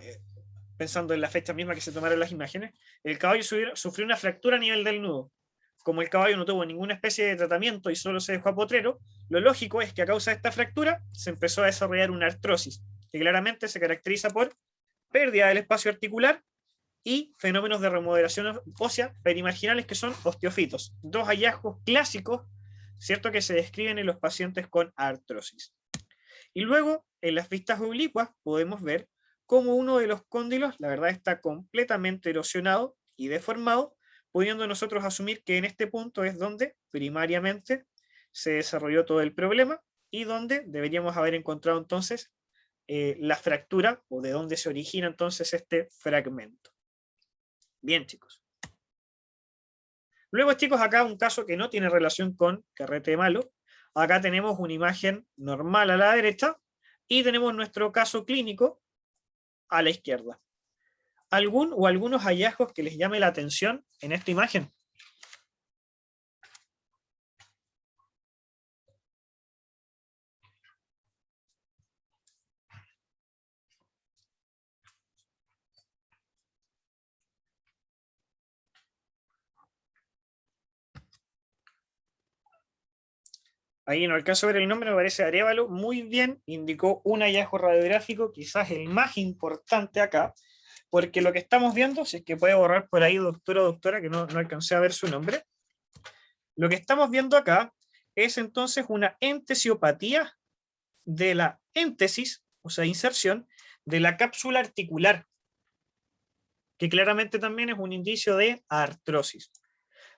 pensando en la fecha misma que se tomaron las imágenes, el caballo sufrió una fractura a nivel del nudo. Como el caballo no tuvo ninguna especie de tratamiento y solo se dejó a potrero, lo lógico es que a causa de esta fractura se empezó a desarrollar una artrosis, que claramente se caracteriza por pérdida del espacio articular y fenómenos de remodelación ósea perimarginales que son osteofitos. Dos hallazgos clásicos, ¿cierto?, que se describen en los pacientes con artrosis. Y luego, en las vistas oblicuas, podemos ver cómo uno de los cóndilos, la verdad, está completamente erosionado y deformado, pudiendo nosotros asumir que en este punto es donde primariamente se desarrolló todo el problema y donde deberíamos haber encontrado entonces la fractura o de dónde se origina entonces este fragmento. Bien, chicos. Luego, chicos, acá un caso que no tiene relación con carrete malo. Acá tenemos una imagen normal a la derecha y tenemos nuestro caso clínico a la izquierda. ¿Algún o algunos hallazgos que les llame la atención en esta imagen? Ahí no alcanzo a ver el nombre, me parece Arévalo. Muy bien, indicó un hallazgo radiográfico, quizás el más importante acá, porque lo que estamos viendo, si es que puede borrar por ahí doctora o doctora, que no alcancé a ver su nombre, lo que estamos viendo acá es entonces una entesiopatía de la éntesis, o sea, inserción, de la cápsula articular, que claramente también es un indicio de artrosis.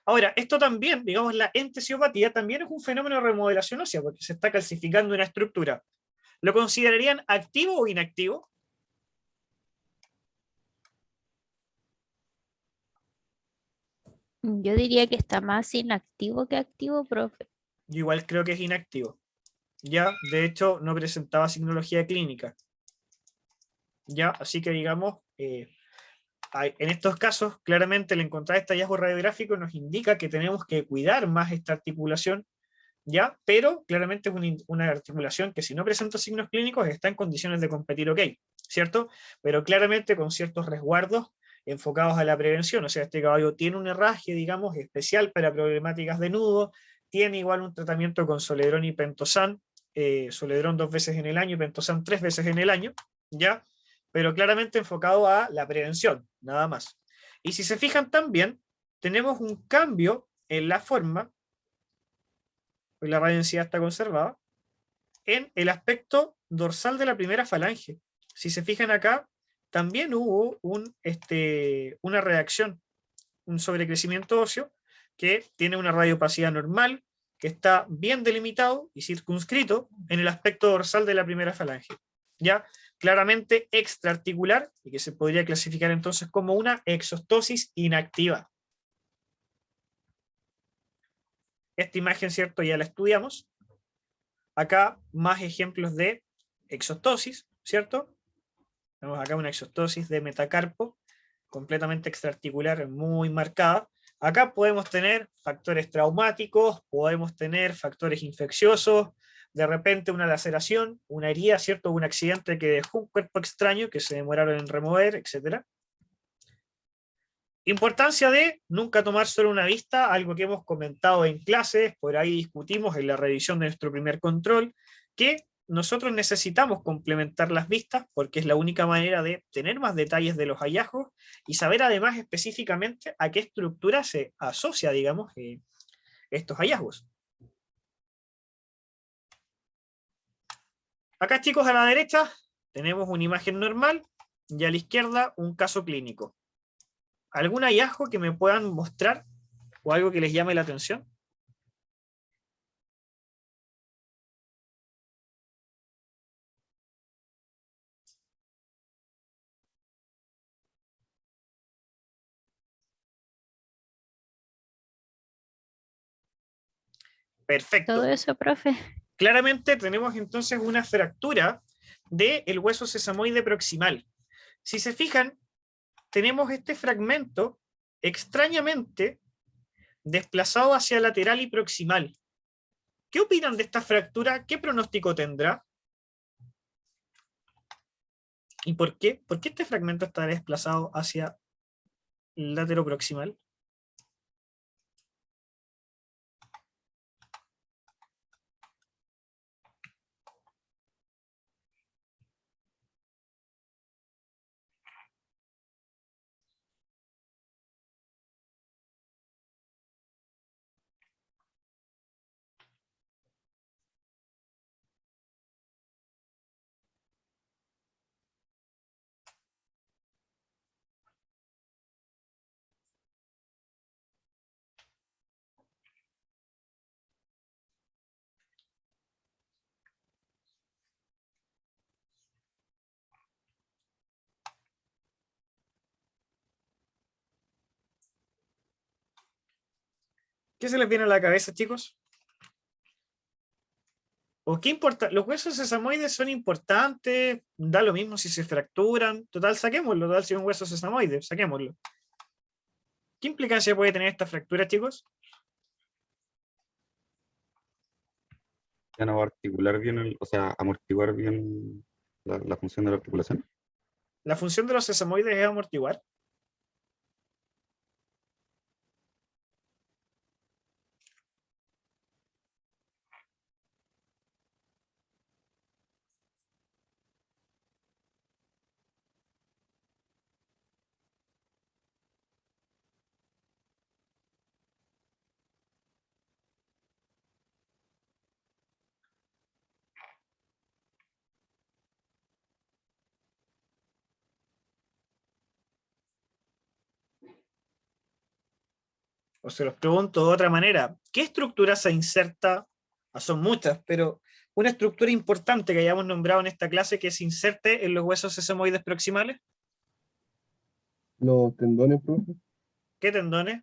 Ahora, esto también, digamos, la entesiopatía también es un fenómeno de remodelación ósea, porque se está calcificando una estructura. ¿Lo considerarían activo o inactivo? Yo diría que está más inactivo que activo, profe. Yo igual creo que es inactivo. Ya, de hecho, no presentaba signología clínica. Ya, así que digamos, en estos casos, claramente el encontrar este hallazgo radiográfico nos indica que tenemos que cuidar más esta articulación, ¿ya? Pero claramente es una articulación que si no presenta signos clínicos está en condiciones de competir ok, ¿cierto? Pero claramente con ciertos resguardos enfocados a la prevención, o sea, este caballo tiene un herraje, digamos, especial para problemáticas de nudo, tiene igual un tratamiento con Soledrón y Pentosan, Soledrón 2 veces en el año y Pentosan 3 veces en el año, ¿ya? Pero claramente enfocado a la prevención, nada más. Y si se fijan también, tenemos un cambio en la forma, pues la radiodensidad está conservada, en el aspecto dorsal de la primera falange. Si se fijan acá, también hubo una reacción, un sobrecrecimiento óseo, que tiene una radiopacidad normal, que está bien delimitado y circunscrito en el aspecto dorsal de la primera falange. Ya claramente extraarticular y que se podría clasificar entonces como una exostosis inactiva. Esta imagen, ¿cierto? Ya la estudiamos. Acá más ejemplos de exostosis, ¿cierto? Tenemos acá una exostosis de metacarpo, completamente extraarticular, muy marcada. Acá podemos tener factores traumáticos, podemos tener factores infecciosos, de repente una laceración, una herida, ¿cierto? Un accidente que dejó un cuerpo extraño que se demoraron en remover, etc. Importancia de nunca tomar solo una vista, algo que hemos comentado en clases, por ahí discutimos en la revisión de nuestro primer control, que nosotros necesitamos complementar las vistas porque es la única manera de tener más detalles de los hallazgos y saber además específicamente a qué estructura se asocia, digamos, estos hallazgos. Acá, chicos, a la derecha tenemos una imagen normal y a la izquierda un caso clínico. ¿Algún hallazgo que me puedan mostrar o algo que les llame la atención? Perfecto. Todo eso, profe. Claramente tenemos entonces una fractura del hueso sesamoide proximal. Si se fijan, tenemos este fragmento extrañamente desplazado hacia lateral y proximal. ¿Qué opinan de esta fractura? ¿Qué pronóstico tendrá? ¿Y por qué? ¿Por qué este fragmento está desplazado hacia el lateral proximal? ¿Qué se les viene a la cabeza, chicos? ¿O qué importa? Los huesos sesamoides son importantes, da lo mismo si se fracturan, total, saquémoslo, total, si es un hueso sesamoide, saquémoslo. ¿Qué implicancia puede tener esta fractura, chicos? Ya no va a articular bien, o sea, amortiguar bien la función de la articulación. La función de los sesamoides es amortiguar. O se los pregunto de otra manera, ¿qué estructura se inserta? Son muchas, pero una estructura importante que hayamos nombrado en esta clase que se inserte en los huesos sesamoides proximales. Los tendones, profe. ¿Qué tendones?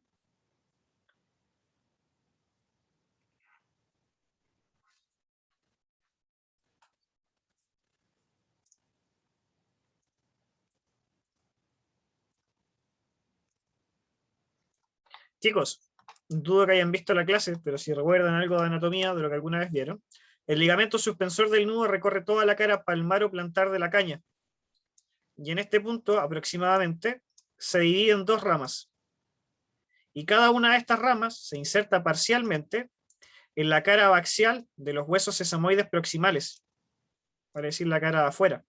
Chicos, dudo que hayan visto la clase, pero si recuerdan algo de anatomía, de lo que alguna vez vieron, el ligamento suspensor del nudo recorre toda la cara palmar o plantar de la caña. Y en este punto, aproximadamente, se divide en dos ramas. Y cada una de estas ramas se inserta parcialmente en la cara abaxial de los huesos sesamoides proximales, para decir la cara de afuera.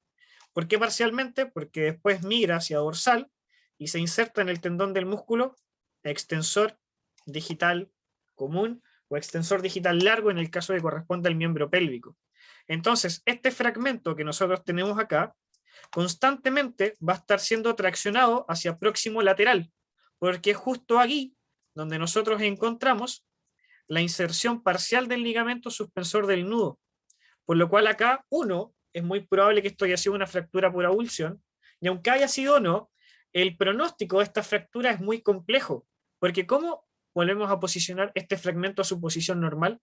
¿Por qué parcialmente? Porque después migra hacia dorsal y se inserta en el tendón del músculo extensor digital común o extensor digital largo en el caso que corresponda al miembro pélvico. Entonces, este fragmento que nosotros tenemos acá constantemente va a estar siendo traccionado hacia próximo lateral, porque es justo aquí donde nosotros encontramos la inserción parcial del ligamento suspensor del nudo. Por lo cual acá, uno, es muy probable que esto haya sido una fractura por avulsión, y aunque haya sido o no, el pronóstico de esta fractura es muy complejo, porque ¿cómo volvemos a posicionar este fragmento a su posición normal?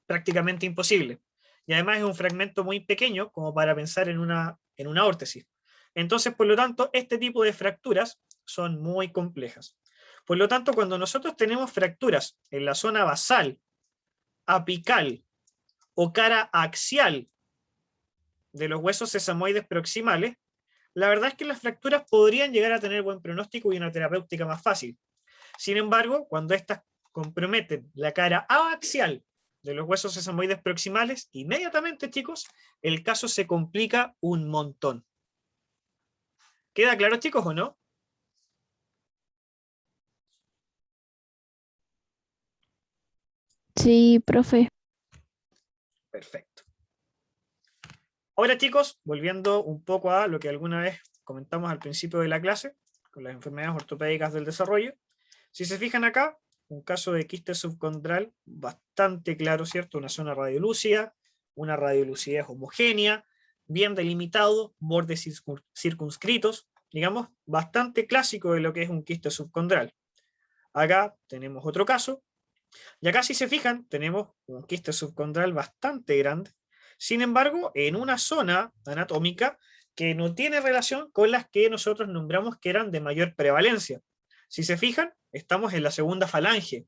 Prácticamente imposible. Y además es un fragmento muy pequeño como para pensar en una órtesis. Entonces, por lo tanto, este tipo de fracturas son muy complejas. Por lo tanto, cuando nosotros tenemos fracturas en la zona basal, apical o cara axial de los huesos sesamoides proximales, la verdad es que las fracturas podrían llegar a tener buen pronóstico y una terapéutica más fácil. Sin embargo, cuando estas comprometen la cara abaxial de los huesos sesamoides proximales, inmediatamente, chicos, el caso se complica un montón. ¿Queda claro, chicos, o no? Sí, profe. Perfecto. Ahora, chicos, volviendo un poco a lo que alguna vez comentamos al principio de la clase, con las enfermedades ortopédicas del desarrollo. Si se fijan acá, un caso de quiste subcondral bastante claro, ¿cierto? Una zona radiolúcida, una radiolucidez homogénea, bien delimitado, bordes circunscritos, digamos, bastante clásico de lo que es un quiste subcondral. Acá tenemos otro caso, y acá si se fijan, tenemos un quiste subcondral bastante grande, sin embargo, en una zona anatómica que no tiene relación con las que nosotros nombramos que eran de mayor prevalencia. Si se fijan, estamos en la segunda falange,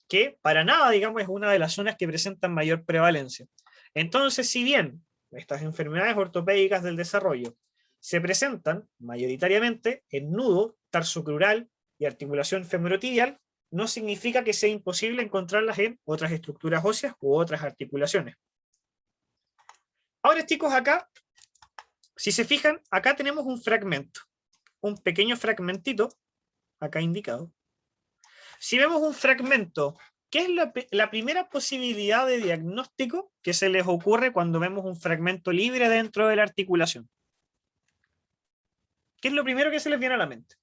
que para nada, digamos, es una de las zonas que presentan mayor prevalencia. Entonces, si bien estas enfermedades ortopédicas del desarrollo se presentan mayoritariamente en nudo, tarsocrural y articulación femorotibial, no significa que sea imposible encontrarlas en otras estructuras óseas u otras articulaciones. Ahora, chicos, acá, si se fijan, acá tenemos un fragmento, un pequeño fragmentito, acá indicado. Si vemos un fragmento, ¿qué es la primera posibilidad de diagnóstico que se les ocurre cuando vemos un fragmento libre dentro de la articulación? ¿Qué es lo primero que se les viene a la mente?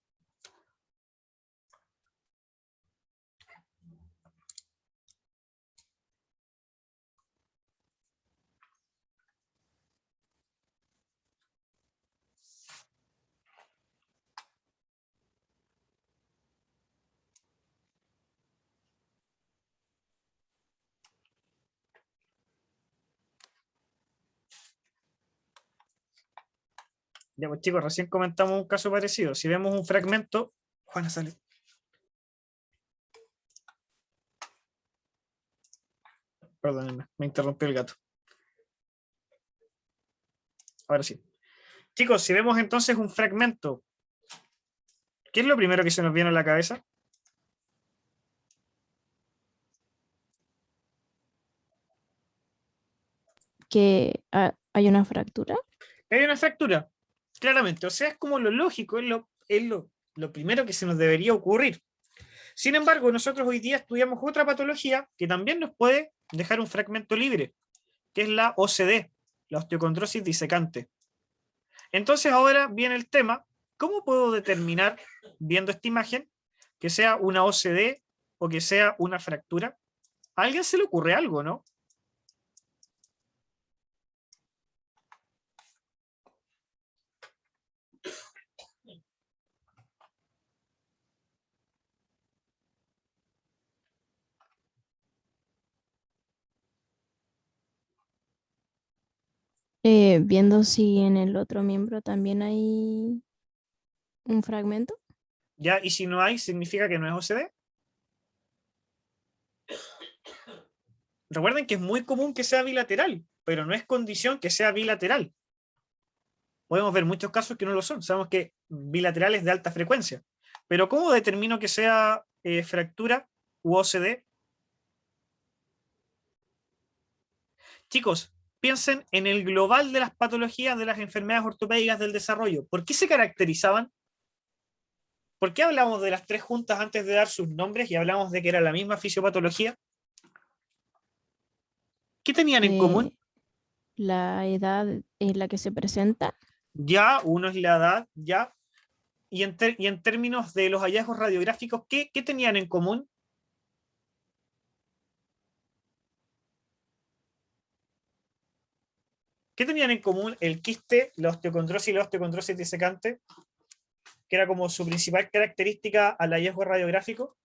Ya, pues, chicos, recién comentamos un caso parecido. Si vemos un fragmento, Juana sale. Perdónenme, me interrumpió el gato. Ahora sí. Chicos, si vemos entonces un fragmento, ¿qué es lo primero que se nos viene a la cabeza? Que hay una fractura. Hay una fractura, claramente. O sea, es como lo lógico, es lo primero que se nos debería ocurrir. Sin embargo, nosotros hoy día estudiamos otra patología que también nos puede dejar un fragmento libre, que es la OCD, la osteocondrosis disecante. Entonces ahora viene el tema, ¿cómo puedo determinar, viendo esta imagen, que sea una OCD o que sea una fractura? ¿A alguien se le ocurre algo, no? Viendo si en el otro miembro también hay un fragmento. ¿Ya? Y si no hay, significa que no es OCD. Recuerden que es muy común que sea bilateral, pero no es condición que sea bilateral. Podemos ver muchos casos que no lo son. Sabemos que bilaterales de alta frecuencia. Pero ¿cómo determino que sea fractura u OCD? Chicos, piensen en el global de las patologías de las enfermedades ortopédicas del desarrollo. ¿Por qué se caracterizaban? ¿Por qué hablamos de las tres juntas antes de dar sus nombres y hablamos de que era la misma fisiopatología? ¿Qué tenían en común? La edad en la que se presenta. Ya, uno es la edad, ya. Y en términos de los hallazgos radiográficos, ¿qué tenían en común? ¿Qué tenían en común el quiste, la osteocondrosis y la osteocondrosis disecante? Que era como su principal característica al hallazgo radiográfico.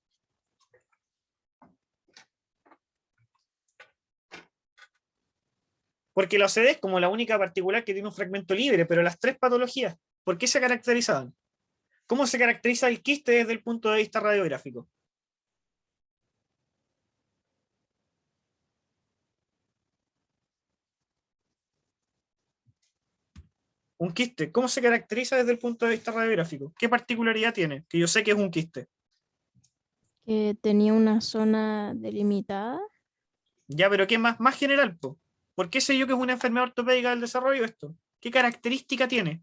Porque la OCD es como la única particular que tiene un fragmento libre, pero las tres patologías, ¿por qué se caracterizaban? ¿Cómo se caracteriza el quiste desde el punto de vista radiográfico? Un quiste, ¿cómo se caracteriza desde el punto de vista radiográfico? ¿Qué particularidad tiene? Que yo sé que es un quiste. Que tenía una zona delimitada. Ya, pero ¿qué más? Más general, po. ¿Por qué sé yo que es una enfermedad ortopédica del desarrollo esto? ¿Qué característica tiene?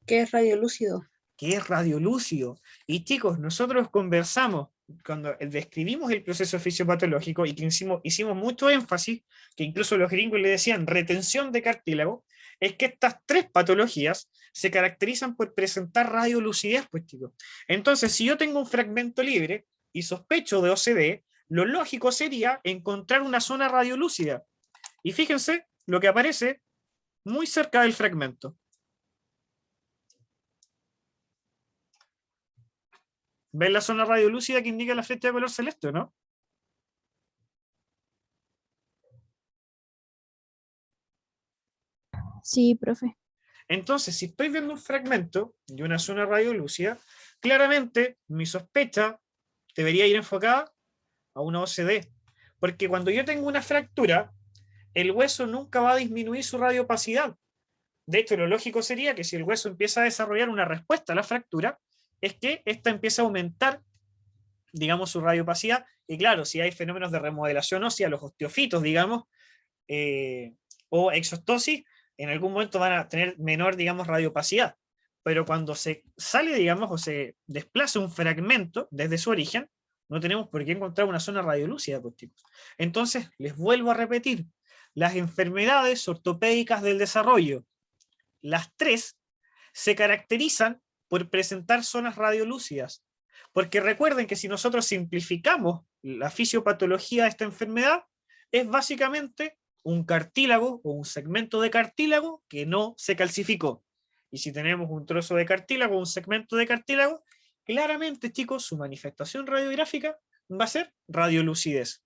Que es radiolúcido. Que es radiolúcido. Y chicos, nosotros conversamos cuando describimos el proceso fisiopatológico y que hicimos mucho énfasis, que incluso los gringos le decían retención de cartílago, es que estas tres patologías se caracterizan por presentar radiolucidez, pues chicos. Entonces, si yo tengo un fragmento libre y sospecho de OCD, lo lógico sería encontrar una zona radiolúcida. Y fíjense lo que aparece muy cerca del fragmento. ¿Ven la zona radiolúcida que indica la flecha de color celeste, no? Sí, profe. Entonces, si estoy viendo un fragmento de una zona radiolúcida, claramente mi sospecha debería ir enfocada a una OCD. Porque cuando yo tengo una fractura, el hueso nunca va a disminuir su radiopacidad. De hecho, lo lógico sería que si el hueso empieza a desarrollar una respuesta a la fractura, es que ésta empieza a aumentar, digamos, su radiopacidad. Y claro, si hay fenómenos de remodelación ósea, los osteofitos, digamos, o exostosis, en algún momento van a tener menor, digamos, radiopacidad. Pero cuando se sale, digamos, o se desplaza un fragmento desde su origen, no tenemos por qué encontrar una zona radiolúcida, pues, chicos. Entonces, les vuelvo a repetir, las enfermedades ortopédicas del desarrollo, las tres, se caracterizan por presentar zonas radiolúcidas. Porque recuerden que si nosotros simplificamos la fisiopatología de esta enfermedad, es básicamente un cartílago o un segmento de cartílago que no se calcificó. Y si tenemos un trozo de cartílago o un segmento de cartílago, claramente, chicos, su manifestación radiográfica va a ser radiolucidez.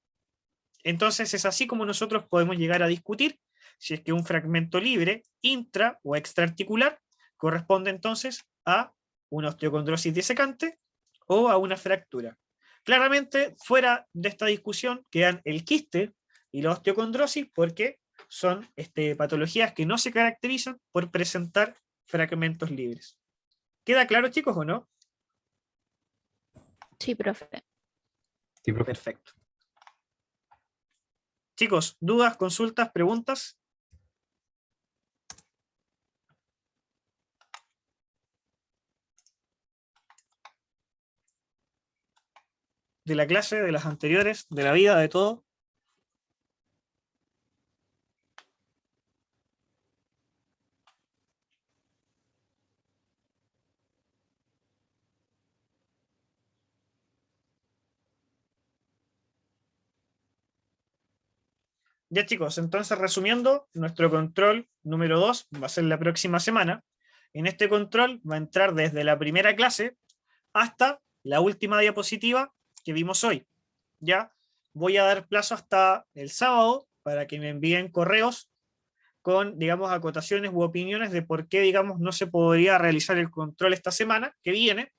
Entonces es así como nosotros podemos llegar a discutir si es que un fragmento libre, intra o extraarticular, corresponde entonces a una osteocondrosis disecante o a una fractura. Claramente, fuera de esta discusión quedan el quiste y la osteocondrosis porque son patologías que no se caracterizan por presentar fragmentos libres. ¿Queda claro, chicos, o no? Sí, profe. Sí, profe. Perfecto. Chicos, ¿dudas, consultas, preguntas? De la clase, de las anteriores, de la vida, de todo. Ya chicos, entonces resumiendo, nuestro control número 2 va a ser la próxima semana. En este control va a entrar desde la primera clase hasta la última diapositiva que vimos hoy. Ya voy a dar plazo hasta el sábado para que me envíen correos con, digamos, acotaciones u opiniones de por qué, digamos, no se podría realizar el control esta semana que viene.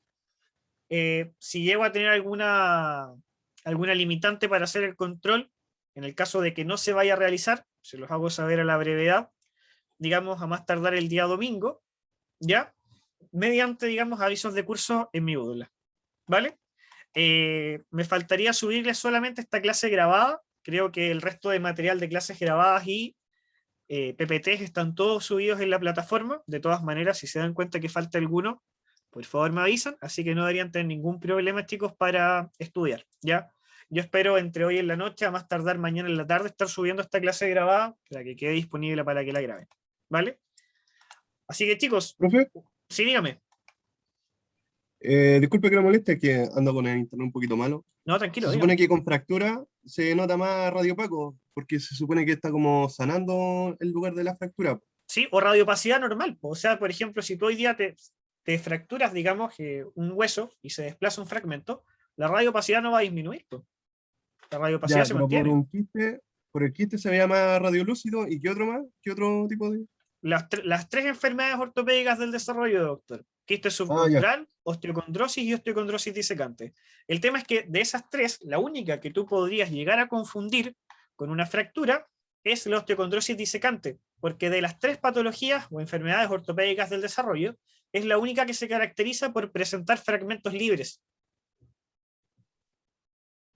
Si llego a tener alguna limitante para hacer el control, en el caso de que no se vaya a realizar, se los hago saber a la brevedad, digamos, a más tardar el día domingo, ¿ya? Mediante, digamos, avisos de curso en mi Moodle, ¿vale? Me faltaría subirles solamente esta clase grabada. Creo que el resto de material de clases grabadas y PPTs están todos subidos en la plataforma. De todas maneras, si se dan cuenta que falta alguno, por favor me avisan, así que no deberían tener ningún problema, chicos, para estudiar, ¿ya? Yo espero entre hoy en la noche, a más tardar mañana en la tarde, estar subiendo esta clase grabada para que quede disponible para que la graben, ¿vale? Así que, chicos, Profe, sí, dígame. Disculpe que lo moleste, que ando con el internet un poquito malo. No, tranquilo, Se dígame. supone que con fractura se nota más radiopaco, porque se supone que está como sanando el lugar de la fractura. Sí, o radiopacidad normal. O sea, por ejemplo, si tú hoy día te fracturas, digamos, un hueso y se desplaza un fragmento, la radiopacidad no va a disminuir, po. La radiopacidad Ya, se pero mantiene. por el quiste se veía más radiolúcido. ¿Y qué otro más? ¿Qué otro tipo de...? Las tres enfermedades ortopédicas del desarrollo, doctor: quiste Ah, ya. subcondural, osteocondrosis y osteocondrosis disecante. El tema es que de esas tres, la única que tú podrías llegar a confundir con una fractura es la osteocondrosis disecante, porque de las tres patologías o enfermedades ortopédicas del desarrollo, es la única que se caracteriza por presentar fragmentos libres.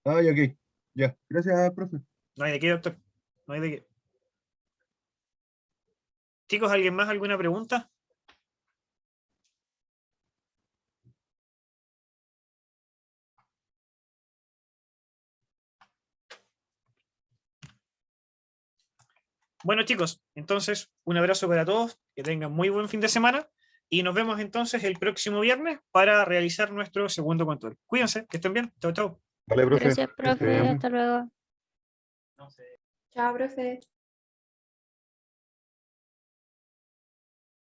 Ah, ya, ok. Ya. Gracias, profe. No hay de qué, doctor. No hay de qué. Chicos, ¿alguien más? ¿Alguna pregunta? Bueno, chicos, entonces un abrazo para todos, que tengan muy buen fin de semana y nos vemos entonces el próximo viernes para realizar nuestro segundo control. Cuídense, que estén bien. Chau, chau. Vale, profe. Gracias, que esté profe. bien. Hasta luego. Chao, profe.